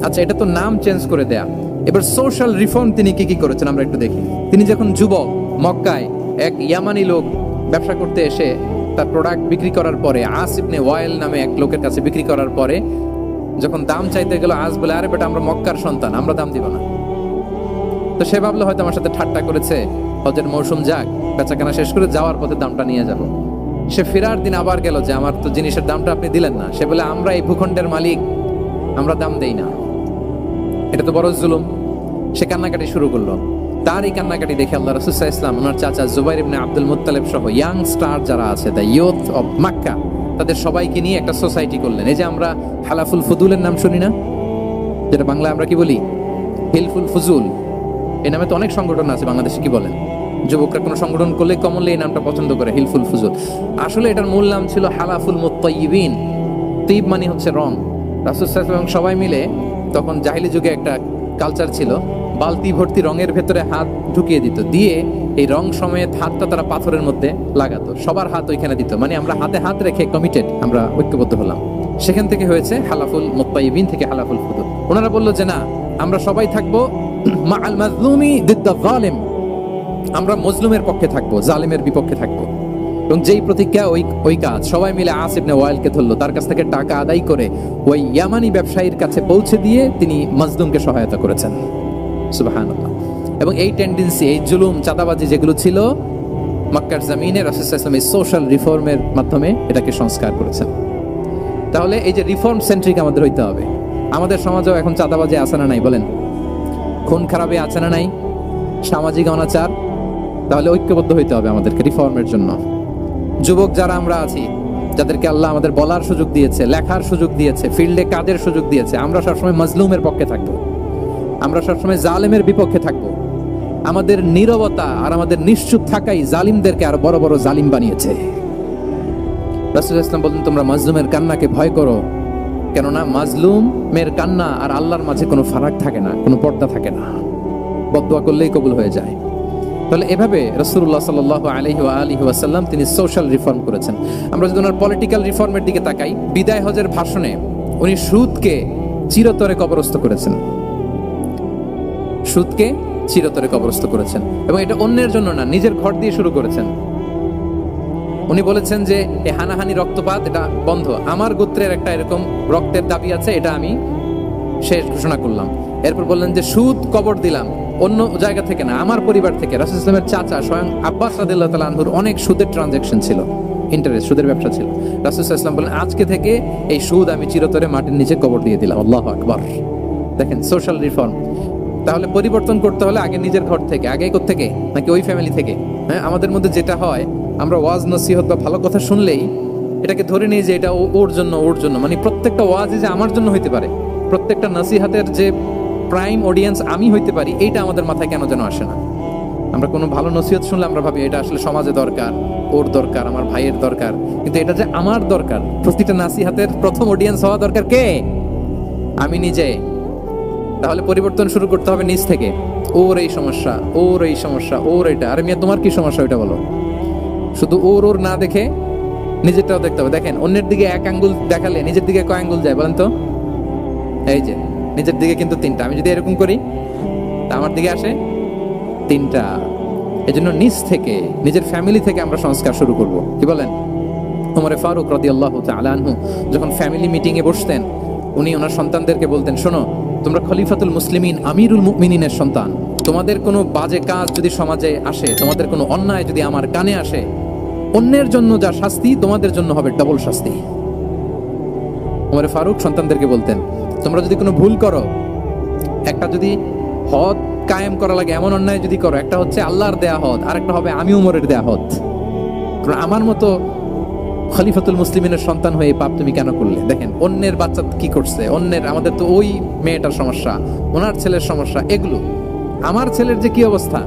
আচ্ছা, এটা তো নাম চেঞ্জ করে দেয়া। এবার সোশ্যাল রিফর্ম তিনি কি কি করেছেন আমরা একটু দেখি। তিনি যখন যুবক, মক্কায় এক ইয়ামানি লোক ব্যবসা করতে এসে তার প্রোডাক্ট বিক্রি করার পরে, আস ইবনে ওয়াইল নামে এক লোকের কাছে বিক্রি করার পরে যখন দাম চাইতে গেল, আস বলে, আরে বেটা আমরা মক্কার সন্তান, আমরা দাম দিব না। তো সে ভাবলো হয়তো আমার সাথে ঠাট্টা করেছে, হজের মৌসুম যাক, বেচাকেনা শেষ করে যাওয়ার পথে দামটা নিয়ে যাব। সে ফেরার দিন আবার গেল যে আমার তো জিনিসের দামটা আপনি দিলেন না। সে বলে, আমরা এই ভূখণ্ডের মালিক, আমরা দাম দেই না। এটা তো বড় জুলুম। সে কান্নাকাটি শুরু করলো। তার এই কান্নাকাটি দেখে আল্লাহ রাসূল সাল্লাল্লাহু আলাইহি ওয়াসাল্লাম ওনার চাচা জুবাইর ইবনে আব্দুল মুত্তালিব সহ ইয়াং স্টার যারা আছে, দ্য ইয়ুথ অফ মক্কা, তাদের সবাইকে নিয়ে একটা সোসাইটি করলেন। এই যে আমরা হালাফুল ফুদুলের নাম শুনি না, যেটা বাংলায় আমরা কি বলি? হিলফুল ফুজুল। এই নামে তো অনেক সংগঠন আছে বাংলাদেশে। কি বলেন? যুবকরা কোনো সংগঠন করলে কমনলি এই নামটা পছন্দ করে, হিলফুল ফুজুল। আসলে এটার মূল নাম ছিল হালাফুল মুত্তাইয়িবিন। তিব মানে হচ্ছে রং। রাসূল সাল্লাল্লাহু আলাইহি ওয়াসাল্লাম সবাই মিলে তখন জাহিলি যুগে একটা কালচার ছিল, বালতি ভর্তি রঙের ভেতরে হাত ঢুকিয়ে দিত, দিয়ে এই রং সমেত হাতটা তারা পাথরের মধ্যে লাগাতো, সবার হাত ওইখানে দিত, মানে আমরা হাতে হাত রেখে কমিটেড, আমরা ঐক্যবদ্ধ হলাম। সেখান থেকে হয়েছে হালাফুল মুত্তাইবিন থেকে হালাফুল ফুদুল। ওনারা বললো যে না, আমরা সবাই থাকবো মাআল মাজলুমি দিদ্দা যালিম, আমরা মজলুমের পক্ষে থাকবো, জালিমের বিপক্ষে থাকবো। এবং যেই প্রতিজ্ঞা ওই কাজ, সবাই মিলে আস ইবনে ওয়াইলকে ধরলো, তার কাছ থেকে টাকা আদায় করে ওই ইয়ামানি ব্যবসায়ীর কাছে পৌঁছে দিয়ে তিনি মাজলুমকে সহায়তা করেছেন। সুবহানাল্লাহ। এবং এই টেন্ডেন্সি, এই জুলুম, চাঁদাবাজি যেগুলো ছিল মক্কার জমিনে, রাসূল সাল্লাল্লাহু আলাইহি ওয়াসাল্লাম এই সোশ্যাল রিফর্মের মাধ্যমে এটাকে সংস্কার করেছেন। তাহলে এই যে রিফর্ম সেন্ট্রিক আমাদের হইতে হবে। আমাদের সমাজেও এখন চাঁদাবাজি আছে না নাই বলেন? খুন খারাপে আছে না নাই? সামাজিক অনাচার। তাহলে ঐক্যবদ্ধ হইতে হবে আমাদেরকে রিফর্মের জন্য। যুবক যারা আমরা আছি, যাদেরকে আল্লাহ আমাদের বলার সুযোগ দিয়েছে, লেখার সুযোগ দিয়েছে, ফিল্ডে কাজের সুযোগ দিয়েছে, আমরা সবসময় মাজলুমের পক্ষে থাকবো, আমরা সবসময় জালেমের বিপক্ষে থাকবো। আমাদের নীরবতা আর আমাদের নিশ্চুপ থাকাই জালিমদেরকে আরো বড় বড় জালিম বানিয়েছে। রাসূল সাল্লাল্লাহু আলাইহি ওয়াসাল্লাম বলেন, তোমরা মাজলুমের কান্নাকে ভয় করো, কেননা মাজলুমের কান্না আর আল্লাহর মাঝে কোনো ফারাক থাকে না, কোনো পর্দা থাকে না, বদদুয়া করলেই কবুল হয়ে যায়। তাহলে এভাবে রাসূলুল্লাহ সাল্লাল্লাহু আলাইহি ওয়া আলিহি ওয়াসাল্লাম তিনি সোশ্যাল রিফর্ম করেছেন। আমরা যদি ওনার পলিটিক্যাল রিফর্মের দিকে তাকাই, বিদায় হজের ভাষণে উনি সুদকে চিরতরে কবরস্থ করেছেন, সুদকে চিরতরে কবরস্থ করেছেন। এবং এটা অন্যের জন্য না, নিজের ঘর দিয়ে শুরু করেছেন। উনি বলেছেন যে এই হানাহানি, রক্তপাত এটা বন্ধ, আমার গোত্রের একটা এরকম রক্তের দাবি আছে, এটা আমি শেষ ঘোষণা করলাম। এরপর বললেন যে সুদ কবর দিলাম, অন্য জায়গা থেকে না, আমার পরিবার থেকে। রাসূল সাল্লাল্লাহু আলাইহি ওয়াসাল্লামের চাচা স্বয়ং আব্বাস রাদিয়াল্লাহু তাআলা আনহুর অনেক সুদের ট্রানজাকশন ছিল, ইন্টারেস্ট, সুদের ব্যবসা ছিল। রাসূল সাল্লাল্লাহু আলাইহি ওয়াসাল্লাম বলেন, আজকে থেকে এই সুদ আমি চিরতরে মাটির নিচে কবর দিয়ে দিলাম। আল্লাহু আকবার। দেখেন সোশ্যাল রিফর্ম। তাহলে পরিবর্তন করতে হলে আগে নিজের ঘর থেকে, আগে কোত্থেকে? নাকি ওই ফ্যামিলি থেকে? হ্যাঁ, আমাদের মধ্যে যেটা হয়, আমরা ওয়াজ নসিহত বা ভালো কথা শুনলেই এটাকে ধরে নিই যে এটা ওর জন্য, ওর জন্য, মানে প্রত্যেকটা ওয়াজই যে আমার জন্য হইতে পারে, প্রত্যেকটা নসিহতের যে প্রাইম অডিয়েন্স আমি হইতে পারি, এইটা আমাদের মাথায় কেন যেন আসে না। আমরা কোনো ভালো নসিহত শুনলে আমরা ভাবি এটা আসলে সমাজে দরকার, ওর দরকার, আমার ভাইয়ের দরকার, কিন্তু এটা যে আমার দরকার, প্রতিটা নসিহতের প্রথম অডিয়েন্স হওয়া দরকার কে? আমি নিজে। তাহলে পরিবর্তন শুরু করতে হবে নিজ থেকে। ওর এই সমস্যা, ওর এই সমস্যা, ওর এটা, আরে মিয়া তোমার কি সমস্যা ওইটা বলো। শুধু ওর না দেখে নিজেরটাও দেখতে হবে। দেখেন, অন্যের দিকে এক আঙ্গুল দেখালে নিজের দিকে কয় আঙ্গুল যায় বলেন তো? এই যে নিজের দিকে কিন্তু তিনটা। আমি যদি এরকম করি তা আমার দিকে আসে তিনটা। এজন্য নিজ থেকে, নিজের ফ্যামিলি থেকে আমরা সংস্কার শুরু করব। কি বলেন? ওমর ফারুক রাদিয়াল্লাহু তাআলা আনহু যখন ফ্যামিলি মিটিং এ বসতেন, উনি ওনার সন্তানদেরকে বলতেন, শোনো, তোমরা খলিফাতুল মুসলিমিন, আমিরুল মুমিনিনের সন্তান, তোমাদের কোনো বাজে কাজ যদি সমাজে আসে, তোমাদের কোনো অন্যায় যদি আমার কানে আসে, অন্যের জন্য যা শাস্তি তোমাদের জন্য হবে ডবল শাস্তি। ওমর ফারুক সন্তানদেরকে বলতেন, তোমরা যদি কোনো ভুল করো, একটা যদি হদ কায়েম করা লাগে এমন অন্যায় যদি করো, একটা হচ্ছে আল্লাহর দেয়া হদ, আর একটা হবে আমি উমরের দেয়া হদ। আমার মতো খলিফাতুল মুসলিমিনের সন্তান হয়ে পাপ তুমি কেন করলে? দেখেন অন্যের বাচ্চা কি করছে, অন্যের, আমাদের তো ওই মেয়েটার সমস্যা, ওনার ছেলের সমস্যা, এগুলো আমার ছেলের যে কি অবস্থা,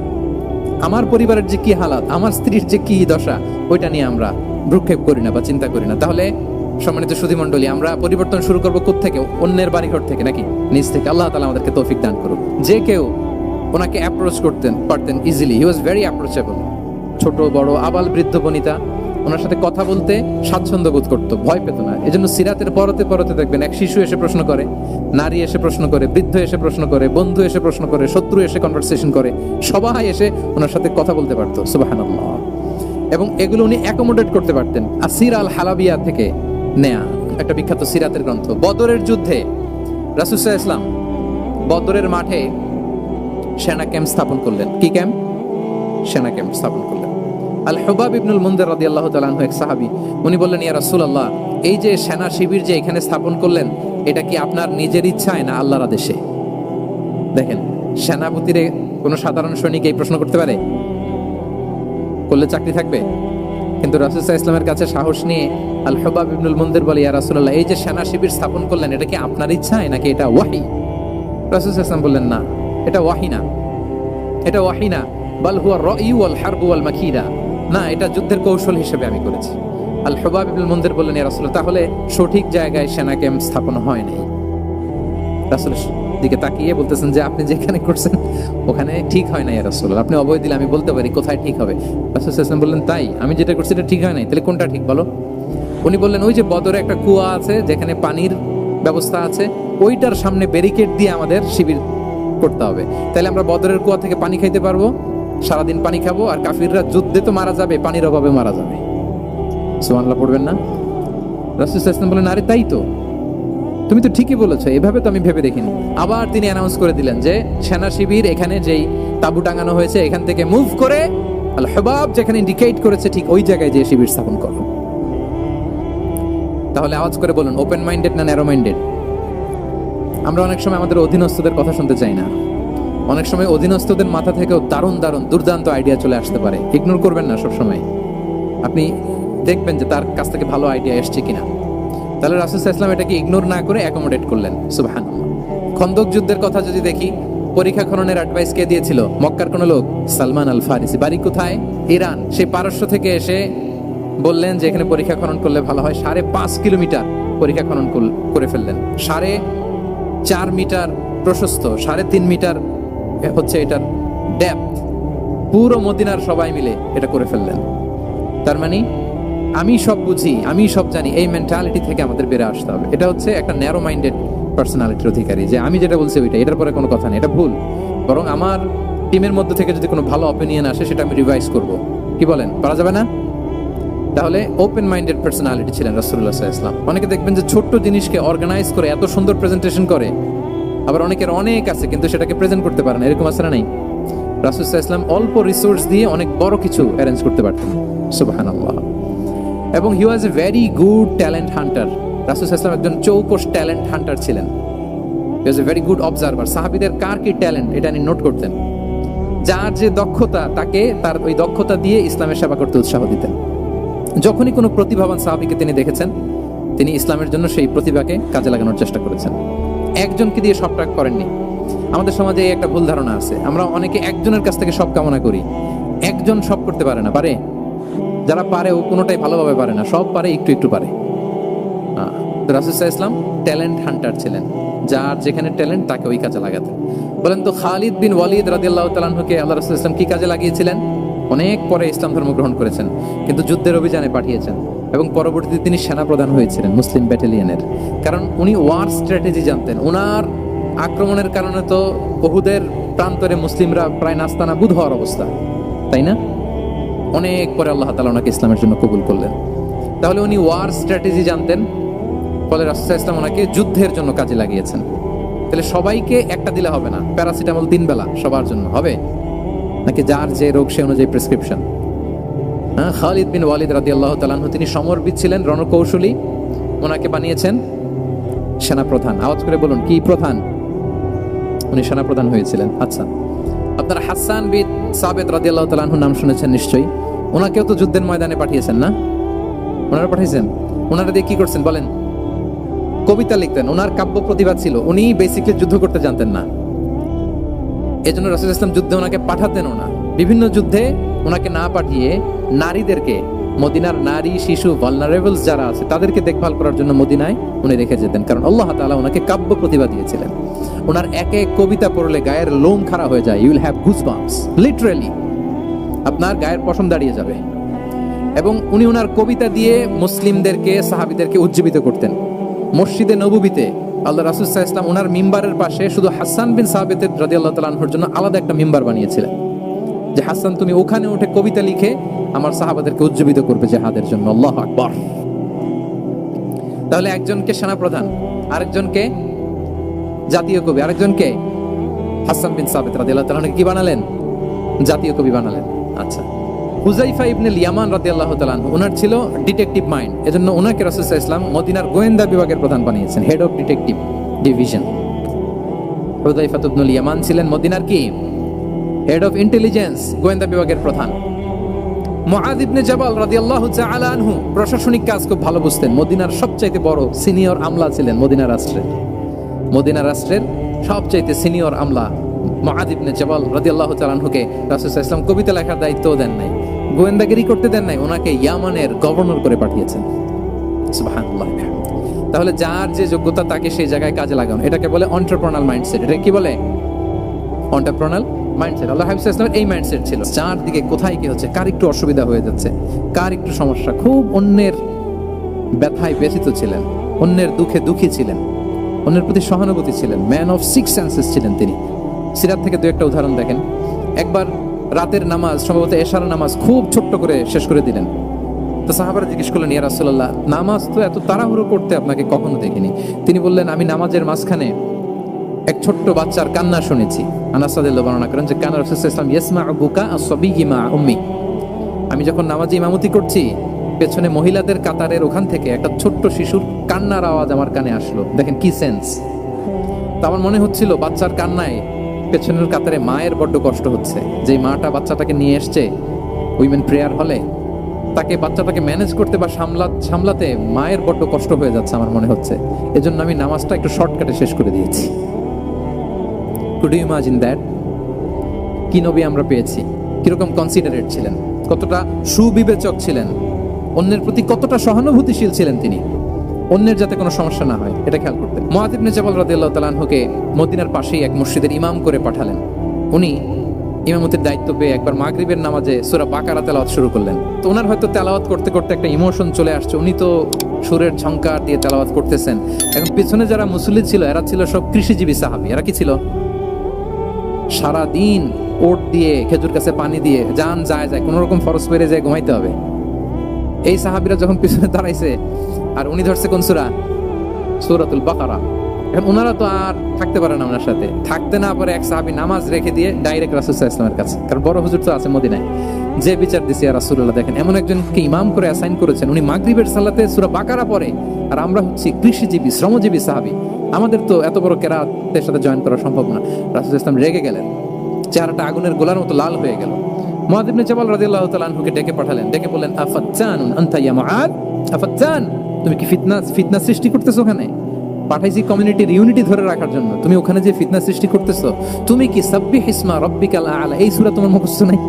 আমার পরিবারের যে কি হালাত, আমার স্ত্রীর যে কি দশা, ওইটা নিয়ে আমরা ভ্রুক্ষেপ করি না বা চিন্তা করি না। তাহলে সম্মানিত সুধী মণ্ডলী, আমরা পরিবর্তন শুরু করবো কোত্থেকে? অন্যের বাড়িঘর থেকে নাকি নিজ থেকে? আল্লাহ তাআলা আমাদেরকে তৌফিক দান করুক। যে কেউ ওনাকে অ্যাপ্রোচ পারতেন easily, he was very approachable. ছোট বড় আবাল বৃদ্ধ বনিতা ওনার সাথে কথা বলতে স্বাচ্ছন্দ্য বোধ করতো, ভয় পেত না। এজন্য সিরাতের পরতে পরতে দেখবেন এক শিশু এসে প্রশ্ন করে, নারী এসে প্রশ্ন করে, বৃদ্ধ এসে প্রশ্ন করে, বন্ধু এসে প্রশ্ন করে, শত্রু এসে কনভারসেশন করে, সবাই এসে ওনার সাথে কথা বলতে পারতো। সুবহানাল্লাহ। এবং এগুলো উনি অ্যাকোমোডেট করতে পারতেন। আসির আল হালাবিয়া থেকে নেয়া একটা বিখ্যাত সিরাতের গ্রন্থ। বদরের যুদ্ধে রাসূল সাল্লাল্লাহু আলাইহি ওয়াসাল্লাম বদরের মাঠে সেনা ক্যাম্প স্থাপন করলেন। কি ক্যাম্প? সেনা ক্যাম্প স্থাপন করলেন। আল হুবাব ইবনুল মুনজির রাদিয়াল্লাহু তাআলা আনহু এক সাহাবী, উনি বললেন, ইয়া রাসূলুল্লাহ, এই যে সেনা শিবির যে এখানে স্থাপন করলেন, এটা কি আপনার নিজের ইচ্ছায় না আল্লাহর আদেশে? দেখেন, সেনাপতিরে কোনো সাধারণ সৈনিক এই প্রশ্ন করতে পারে? করলে চাকরি থাকবে? কিন্তু রাসূল সাল্লাল্লাহু আলাইহি ওয়াসাল্লামের কাছে সাহস নিয়ে আল হুবাব ইবনুল মুনজির বলে, ইয়া রাসূলুল্লাহ, এই যে সেনা শিবির স্থাপন করলেন, এটা কি আপনার ইচ্ছায় নাকি এটা ওয়াহী? রাসূল সাল্লাল্লাহু আলাইহি ওয়াসাল্লাম বললেন, না, এটা ওয়াহী না, এটা ওয়াহী না, বাল হুয়া রাই ওয়াল হারব ওয়াল মাকিদা, না, এটা যুদ্ধের কৌশল হিসেবে আমি করেছি। আল হুবাব ইবনুল মুনজির বললেন, ইয়া রাসূলুল্লাহ, তাহলে সঠিক জায়গায় সেনা ক্যাম্প স্থাপন হয় নাই। রাসূলের দিকে তাকিয়ে বলতেছেন যে আপনি যেখানে করছেন ওখানে ঠিক হয় না ইয়া রাসূলুল্লাহ, আপনি অভয় দিলে আমি বলতে পারি কোথায় ঠিক হবে। রাসূল সাল্লাল্লাহু আলাইহি ওয়াসাল্লাম বললেন, তাই আমি যেটা করছি এটা ঠিক হয় নাই, তাহলে কোনটা ঠিক বলো। উনি বললেন, ওই যে বদরে একটা কুয়া আছে যেখানে পানির ব্যবস্থা আছে, ওইটার সামনে ব্যারিকেড দিয়ে আমাদের শিবির করতে হবে, তাহলে আমরা বদরের কুয়া থেকে পানি খাইতে পারবো, সারাদিন পানি খাবো, আর কাফিররা যুদ্ধে তো মারা যাবে, পানির অভাবে মারা যাবে। সুবহানাল্লাহ পড়বেন না? রাসূল সাল্লাল্লাহু আলাইহি ওয়াসাল্লাম বললেন, আরে তাই তো, তুমি তো ঠিকই বলেছো, এভাবে তো আমি ভেবে দেখিনি। আবার তিনি অ্যানাউন্স করে দিলেন যে সেনা শিবির এখানে যেই তাঁবু টাঙানো হয়েছে এখান থেকে মুভ করে আল হুবাব যেখানে ইন্ডিকেট করেছে ঠিক ওই জায়গায় যে শিবির স্থাপন করো। তাহলে আওয়াজ করে বলুন, ওপেন মাইন্ডেড না ন্যারো মাইন্ডেড? আমরা অনেক সময় আমাদের অধীনস্থদের কথা শুনতে চাই না, অনেক সময় অধীনস্থদের মাথা থেকেও দারুণ দারুণ দুর্দান্ত আইডিয়া চলে আসতে পারে, ইগনোর করবেন না সবসময়, আপনি দেখবেন যে তার কাছ থেকে ভালো আইডিয়া এসছে কিনা। তাহলে রাসূল সাল্লাল্লাহু আলাইহি ওয়াসাল্লাম এটাকে ইগনোর না করে অ্যাকোমোডেট করলেন। সুবহানাল্লাহ। খন্দক যুদ্ধের কথা যদি দেখি, পরীক্ষা খননের অ্যাডভাইস কে দিয়েছিল? মক্কার কোন লোক, সালমান আল ফারিসি, বাড়ি কোথায়? ইরান। সেই পারস্য থেকে এসে বললেন যে এখানে পরীক্ষা খনন করলে ভালো হয়। 5.5 কিলোমিটার পরীক্ষা খনন করে ফেললেন, 4.5 মিটার প্রশস্ত, 3.5 মিটার হচ্ছে এটার ডেপথ, পুরো মদিনার সবাই মিলে এটা করে ফেললেন। তার মানে আমি সব বুঝি, আমি সব জানি, এই মেন্টালিটি থেকে আমাদের বেড়ে আসতে হবে। এটা হচ্ছে একটা ন্যারো মাইন্ডেড পার্সোনালিটির অধিকারী, যে আমি যেটা বলছি ওইটা, এটার পরে কোনো কথা নেই, এটা ভুল, বরং আমার টিমের মধ্যে থেকে যদি কোনো ভালো অপিনিয়ন আসে সেটা আমি রিভাইজ করব। কি বলেন, করা যাবে না? তাহলে ওপেন মাইন্ডেড পার্সোনালিটি ছিলেন রাসূলুল্লাহ সাল্লাল্লাহু আলাইহি ওয়াসাল্লাম। অনেকে দেখবেন যে ছোট্ট জিনিসকে অর্গানাইজ করে এত সুন্দর প্রেজেন্টেশন করে, আবার অনেকের অনেক আছে কিন্তু সেটাকে প্রেজেন্ট করতে পারে না, এরকম আছে না? নাই? রাসূল সাল্লাল্লাহু আলাইহি ওয়াসাল্লাম অল্প রিসোর্স দিয়ে অনেক বড় কিছু অ্যারেঞ্জ করতে পারতেন। সুবহানাল্লাহ। এবং he was a very good talent hunter. রাসূল সাল্লাল্লাহু আলাইহি ওয়াসাল্লাম একজন চৌকস ট্যালেন্ট হান্টার ছিলেন। He was a very good observer. সাহাবীদের কার কি ট্যালেন্ট এটা তিনি নোট করতেন, যার যে দক্ষতা তাকে তার ওই দক্ষতা দিয়ে ইসলামের সেবা করতে উৎসাহ দিতেন। যখনই কোনো প্রতিভাবান সাহাবীকে তিনি দেখেছেন, তিনি ইসলামের জন্য সেই প্রতিভাকে কাজে লাগানোর চেষ্টা করেছেন। একজনকে দিয়ে সবটা করেননি। আমাদের সমাজে একটা ভুল ধারণা আছে, আমরা অনেকে একজনের কাছ থেকে সব কামনা করি। একজন সব করতে পারে না, পারে? যারা পারে ও কোনোটাই ভালোভাবে পারে না, সব পারে, একটু একটু পারে। রাসূল সাল্লাল্লাহু আলাইহি ওয়াসাল্লাম ট্যালেন্ট হান্টার ছিলেন, যার যেখানে ট্যালেন্ট তাকে ওই কাজে লাগাতেন। বলেন তো, খালিদ বিন ওয়ালিদ রাদিয়াল্লাহু তাআলা আনহুকে আল্লাহ রাসূল সাল্লাল্লাহু আলাইহি ওয়াসাল্লাম কি কাজে লাগিয়েছিলেন? অনেক পরে ইসলাম ধর্ম গ্রহণ করেছেন, কিন্তু যুদ্ধের অভিযানে পাঠিয়েছেন এবং পরবর্তীতে তিনি সেনাপ্রধান হয়েছিলেন মুসলিম ব্যাটালিয়নের। কারণ উনি ওয়ার স্ট্র্যাটেজি জানতেন। ওনার আক্রমণের কারণে তো উহুদের প্রান্তরে মুসলিমরা প্রায় নাস্তানাবুদ হওয়ার অবস্থা, তাই না? অনেক পরে আল্লাহ তাআলা ওনাকে ইসলামের জন্য কবুল করলেন। তাহলে উনি ওয়ার স্ট্র্যাটেজি জানতেন, ফলে রাসূল সাল্লাল্লাহু আলাইহি ওয়াসাল্লাম ওনাকে যুদ্ধের জন্য কাজে লাগিয়েছেন। তাহলে সবাইকে একটা দিলে হবে না, প্যারাসিটামল 3 বেলা সবার জন্য হবে নাকি যার যে রোগ সে অনুযায়ী প্রেসক্রিপশন? হ্যাঁ, খালিদ বিন ওয়ালিদ রাদিয়াল্লাহু তাআলা আনহু তিনি সমরবিদ ছিলেন, রণকৌশলী। ওনাকে বানিয়েছেন সেনাপ্রধান। আওয়াজ করে বলুন, কি প্রধান? উনি সেনাপ্রধান হয়েছিলেন। আচ্ছা, আপনারা হাসান বিন সাবিত রাদিয়াল্লাহু তাআলা আনহুর নাম শুনেছেন নিশ্চয়ই। ওনাকেও তো যুদ্ধের ময়দানে পাঠিয়েছেন না? ওনারা পাঠিয়েছেন। ওনারা দিয়ে কি করছেন বলেন? কবিতা লিখতেন। ওনার কাব্য প্রতিভা ছিল। উনি বেসিক্যালি যুদ্ধ করতে জানতেন না, এজন্য রাসূল ইসলাম যুদ্ধে ওনাকে পাঠাতেনও না। বিভিন্ন যুদ্ধে ওনাকে না পাঠিয়ে নারীদেরকে, মদিনার নারী শিশু ভালনারেবলস যারা আছে তাদেরকে দেখভাল করার জন্য মদিনায় উনি রেখে যেতেন, কারণ আল্লাহ তাআলা ওনাকে কাব্য প্রতিভা দিয়েছিলেন। ওনার এক এক কবিতা পড়লে গায়ের লোম খাড়া হয়ে যায়, you will have goosebumps, literally আপনার গায়ের পশম দাঁড়িয়ে যাবে। এবং উনি ওনার কবিতা দিয়ে মুসলিমদেরকে, সাহাবীদেরকে উজ্জীবিত করতেন। মসজিদে নববীতে আল্লাহ রাসূল সাল্লাল্লাহু আলাইহি ওয়াসাল্লাম ওনার মিম্বারের পাশে শুধু হাসান বিন সাবিত রাদিয়াল্লাহু তাআলা আনহুর জন্য আলাদা একটা মিম্বার বানিয়েছিলেন, যে হাসান তুমি ওখানে উঠে কবিতা লিখে আমার সাহাবাদেরকে উজ্জীবিত করবে জিহাদের জন্য। আল্লাহু আকবার। তাহলে একজনকে সেনাপ্রধান, আরেকজনকে জাতীয় কবি, আরেকজনকে হাসান বিন সাবিত রাদিয়াল্লাহু তাআলা আনহু কি বানালেন? জাতীয় কবি বানালেন। আচ্ছা, হুযাইফা ইবনে ইয়ামান রাদিয়াল্লাহু তাআলা আনহু, ওনার ছিল ডিটেকটিভ মাইন্ড, এজন্য ওনাকে রাসূল সাল্লাল্লাহু আলাইহি ওয়াসাল্লাম মদিনার গোয়েন্দা বিভাগের প্রধান বানিয়েছেন, হেড অফ ডিটেকটিভ ডিভিশন। হুযাইফা ইবনুল ইয়ামান ছিলেন মদিনার কি? হেড অফ ইন্টেলিজেন্স, গোয়েন্দা বিভাগের প্রধান। মুআয ইবনে জাবাল রাদিয়াল্লাহু তাআলা আনহু প্রশাসনিক কাজ খুব ভালো বুঝতেন। মদিনার সবচাইতে বড় সিনিয়র আমলা ছিলেন মদিনা রাষ্ট্রের। মদিনা রাষ্ট্রের সবচাইতে সিনিয়র আমলা মুআয ইবনে জাবাল রাদিয়াল্লাহু তাআলা আনহুকে রাসূল সাল্লাল্লাহু আলাইহি ওয়াসাল্লাম কবিতা লেখার দায়িত্বও দেন নাই, গোয়েন্দাগিরি করতে দেন নাই, ওনাকে ইয়ামানের গভর্নর করে পাঠিয়েছেন। সুবহানাল্লাহ। তাহলে যার যে যোগ্যতা তাকে সেই জায়গায় কাজে লাগানো, এটাকে বলে এন্টারপ্রেনাল মাইন্ডসেট। এটা কি বলে? এন্টারপ্রেনাল মাইন্ডসেট। আল্লাহ হাফিজ ইসলামের এই মাইন্ডসেট ছিল। চারদিকে কোথায় কি হচ্ছে, কার একটু অসুবিধা হয়ে যাচ্ছে, কার একটু সমস্যা, খুব অন্যের ব্যথায় ব্যথিত ছিলেন, অন্যের দুঃখে দুঃখী ছিলেন, অন্যের প্রতি সহানুভূতি ছিলেন, ম্যান অফ সিক্স সেন্সেস ছিলেন তিনি। সিরাত থেকে দু একটা উদাহরণ দেখেন। একবার রাতের নামাজ, সম্ভবত এশার নামাজ খুব ছোট্ট করে শেষ করে দিলেন। তো সাহাবারা জিজ্ঞেস করলেন, ইয়া রাসূলুল্লাহ, নামাজ তো এত তাড়াহুড়ো করতে আপনাকে কখনো দেখিনি। তিনি বললেন, আমি নামাজের মাঝখানে এক ছোট্ট বাচ্চার কান্না শুনেছি। আনাস রাদিয়াল্লাহু বর্ণনা করেন যে কানা রাসূলুল্লাহ সাল্লাল্লাহু আলাইহি ওয়াসাল্লাম ইয়াসমাউ বুকা আস-সাবিয়্যি মা উম্মি। আমি যখন নামাজে ইমামতি করছি, পেছনে মহিলাদের কাতারের ওখান থেকে একটা ছোট্ট শিশুর কান্নার আওয়াজ আমার কানে আসলো। দেখেন কি সেন্স। তো আমার মনে হচ্ছিল বাচ্চার কান্নায় পেছনের কাতারে মায়ের বড্ড কষ্ট হচ্ছে, যে মাটা বাচ্চাটাকে নিয়ে এসছে উইমেন প্রেয়ার হলে, তাকে বাচ্চাটাকে ম্যানেজ করতে বা সামলাতে মায়ের বড্ড কষ্ট হয়ে যাচ্ছে আমার মনে হচ্ছে। এজন্য আমি নামাজটা একটু শর্টকাটে শেষ করে দিয়েছি। Could you imagine that? কি নবী আমরা পেয়েছি, কিরকম কনসিডারেট ছিলেন, কতটা সুবিবেচক ছিলেন, অন্যের প্রতি কতটা সহানুভূতিশীল ছিলেন তিনি, অন্যের যাতে কোনো সমস্যা না হয় এটা খেয়াল করতেন। মুআয ইবনে জাবাল রাদিয়াল্লাহু তাআলা আনহুকে মদিনার পাশেই এক মসজিদের ইমাম করে পাঠালেন। উনি ইমামতির দায়িত্ব পেয়ে একবার মাগরিবের নামাজে সূরা বাকারা তেলাওয়াত শুরু করলেন। তো ওনার হয়তো তেলাওয়াত করতে করতে একটা ইমোশন চলে আসছে, উনি তো সুরের ঝংকার দিয়ে তেলাওয়াত করতেছেন। এখন পিছনে যারা মুসল্লি ছিল এরা ছিল সব কৃষিজীবী সাহাবী। এরা কি ছিল? সারা দিন ওট দিয়ে, খেজুর গাছে পানি দিয়ে যান যায় কোনো রকম ফরজ পেরে যায় ঘুমাইতে হবে। এই সাহাবীরা যখন পিছনে দাঁড়াইছে আর উনি ধরছে কোন সূরা? সূরাতুল বাকারা। এখন ওনারা তো আর থাকতে পারে না, ওনার সাথে থাকতে না পারে এক সাহাবী নামাজ রেখে দিয়ে ডাইরেক্ট রাসূল সাল্লাল্লাহু আলাইহি ওয়াসাল্লামের কাছে, কারণ বড় হুজুর তো আছে মদিনায়, যে বিচার দিছে ইয়া রাসূলুল্লাহ, দেখেন এমন একজনকে ইমাম করে অ্যাসাইন করেছেন, উনি মাগরিবের সালাতে সূরা বাকারা পড়ে, আর আমরা হচ্ছি কৃষিজীবী শ্রমজীবী সাহাবী, আমাদের তো এত বড় কেরাতের সাথে জয়েন করা সম্ভব না। রাসূল সাল্লাল্লাহু আলাইহি ওয়াসাল্লাম রেগে গেলেন, চেহারাটা আগুনের গোলার মতো লাল হয়ে গেল। মুআয ইবনে জাবাল রাদিয়াল্লাহু তাআলা আনহুকে ডেকে পাঠালেন, ডেকে বললেন, আফাত্তানুন আনতা ইয়া মুআয, আফাত্তান, তুমি কি ফিতনা সৃষ্টি করতেছো ওখানে? পাঠাইছি কমিউনিটির ইউনিটি ধরে রাখার জন্য, তুমি ওখানে যে ফিতনা সৃষ্টি করতেছো। তুমি কি সাব্বিহ ইসমা রাব্বিকাল আ'লা এই সূরা তোমার মুখস্থ নাই?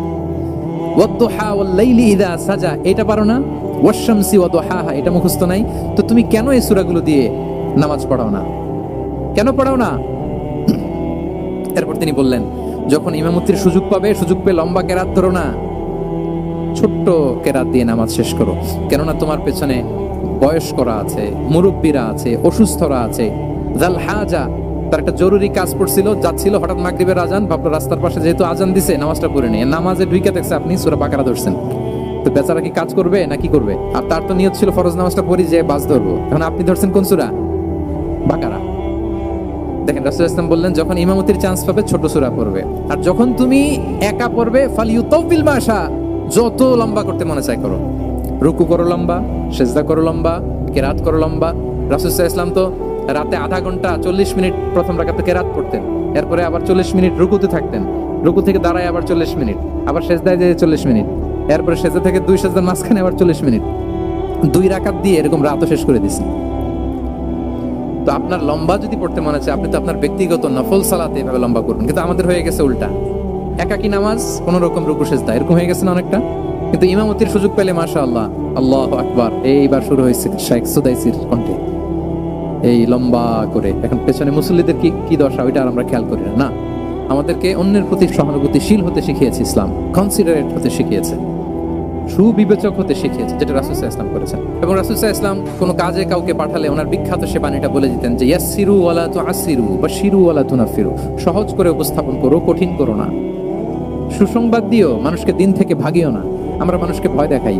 ওয়াদ-দুহা ওয়াল-লাইলি ইযা সাজা এটা পারো না? ওয়াশ-শামসি ওয়া-দুহাহা এটা মুখস্থ নাই? তো তুমি কেন এই সূরাগুলো দিয়ে নামাজ পড়াও না? কেন পড়াও না? এরপর তিনি বললেন, যখন ইমামতির সুযোগ পাবে, সুযোগ পেয়ে লম্বা কেরাত ধরো না, ছোট্ট কেরাত দিয়ে নামাজ শেষ করো। কেননা তোমার পেছনে বয়স্করা আছে, মুরব্বীরা আছে, অসুস্থরা আছে। জাল হাজা, তার একটা জরুরি কাজ পড়ছিল, যাচ্ছিল, হঠাৎ মাগরিবের আজান, ভাবলো রাস্তার পাশে যেহেতু আজান দিছে নামাজটা পড়ে নিয়ে, নামাজে ঢুকে দেখছে আপনি সূরা বাকারা ধরছেন। তো বেচারা কি কাজ করবে না কি করবে? আর তার তো নিয়ত ছিল ফরজ নামাজটা পড়ি যে বাস ধরবো, এখন আপনি ধরছেন কোন সূরা? বাকারা। দেখেন রাসূল সাল্লাল্লাহু আলাইহি ওয়াসাল্লাম বললেন, যখন ইমামতির চান্স পাবে ছোট সূরা পড়বে, আর যখন তুমি একা পড়বে ফালিউতাউবিল মাশা, যত লম্বা করতে মনে চায় করো, রুকু করো লম্বা, সেজদা করো লম্বা, কেরাত করো লম্বা। রাসূল সাল্লাল্লাহু আলাইহি ওয়াসাল্লাম তো রাতে আধা ঘন্টা 40 মিনিট প্রথম রাকাতে কেরাত পড়তেন, এরপরে আবার 40 মিনিট রুকুতে থাকতেন, রুকু থেকে দাঁড়ায় আবার 40 মিনিট, আবার সেজদায় যেয়ে 40 মিনিট, এরপরে সেজদা থেকে 2 সেজদার মাঝখানে আবার 40 মিনিট, 2 রাকাত দিয়ে এরকম রাতও শেষ করে দিয়েছেন। তো আপনার লম্বা যদি পড়তে মনে চায়, আপনি তো আপনার ব্যক্তিগত নফল সালাতে এভাবে লম্বা করুন। কিন্তু আমাদের হয়ে গেছে উল্টা, একাকী নামাজ কোন রকম রুকু সেজদা এরকম হয়ে গেছে না অনেকটা। কিন্তু ইমামতির সুযোগ পেলে মাশাআল্লাহ, আল্লাহু আকবার, এইবার শুরু হয়েছে শেখ সুদাইসির কণ্ঠে এই লম্বা করে। এখন পেছনে মুসল্লিদের কি দশা ওইটা আর আমরা খেয়াল করি না। আমাদেরকে অন্যের প্রতি সহানুভূতিশীল হতে শিখিয়েছে ইসলাম, কনসিডারেট হতে শিখিয়েছে, সুবিবেচক হতে শিখিয়েছে, যেটা রাসূল সাল্লাল্লাহু আলাইহি ওয়াসাল্লাম করেছেন। এবং রাসূল সাল্লাল্লাহু আলাইহি ওয়াসাল্লাম কোনো কাজে কাউকে পাঠালে ওনার বিখ্যাত সে বাণীটা বলে দিতেন যে ইয়াসসিরু ওয়ালা তুআসসিরু বাশশিরু ওয়ালা তুনাফিরু, সহজ করে উপস্থাপন করো, কঠিন করো না। সুসংবাদ দিও, মানুষকে দিন থেকে ভাগিও না। আমরা মানুষকে ভয় দেখাই,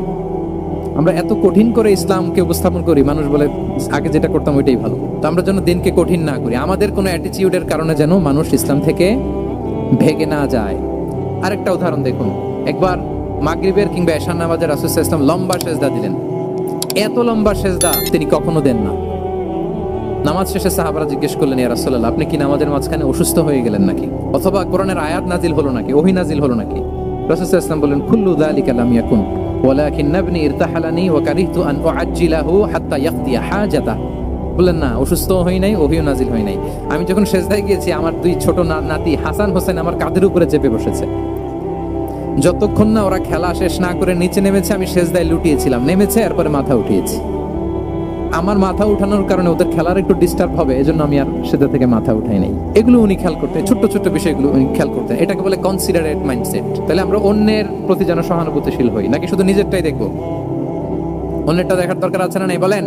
আমরা এত কঠিন করে ইসলামকে উপস্থাপন করি, মানুষ বলে আগে যেটা করতাম ওইটাই ভালো। তো আমরা যেন দিনকে কঠিন না করি, আমাদের কোনো অ্যাটিটিউডের কারণে যেন মানুষ ইসলাম থেকে ভেগে না যায়। আরেকটা উদাহরণ দেখুন, একবার মাগরিবের কিংবা এশার নামাজে রাসূল সাল্লাল্লাহু আলাইহি ওয়াসাল্লাম লম্বা সেজদা দিলেন। এত লম্বা সেজদা তিনি কখনো দেন না। নামাজ শেষে সাহাবারা জিজ্ঞেস করলেন, ইয়া রাসূলুল্লাহ, আপনি কি নামাজের মাঝখানে অসুস্থ হয়ে গেলেন নাকি, অথবা কোরআনের আয়াত নাজিল হলো নাকি, ওহী নাজিল হলো নাকি? রাসূল সাল্লাল্লাহু আলাইহি ওয়াসাল্লাম বললেন, কুল্লু যালিকা লাম ইয়াকুন ওয়ালাকিন নাবনি ইরতাহালানি ওয়া কারিহতু আন উআজ্জিলাহু হাত্তা ইয়াকদিয়া হাজাতা। বললেন না, অসুস্থ হই নাই, ওহীও নাজিল হয় নাই। আমি যখন সেজদায় গিয়েছি, আমার 2 ছোট নাতি হাসান হোসেন আমার কাঁধের উপরে চেপে বসেছে। যতক্ষণ না ওরা খেলা শেষ না করে নিচে নেমেছে, আমি সেজদায় লুটিয়েছিলাম, নেমেছে এরপরে মাথা উঠিয়েছি। আমার মাথা উঠানোর কারণে ওদের খেলার একটু ডিস্টার্ব হবে, এজন্য আমি আর সেটা থেকে মাথা উঠাই নাই। এগুলো উনি খেয়াল করতেন, ছোট্ট ছোট্ট বিষয়গুলো উনি খেয়াল করতেন। এটাকে বলে কনসিডারেট মাইন্ডসেট। তাহলে আমরা অন্যের প্রতি যেন সহানুভূতিশীল হই, নাকি শুধু নিজেরটাই দেখবো? অন্যেরটা দেখার দরকার আছে না নাই বলেন?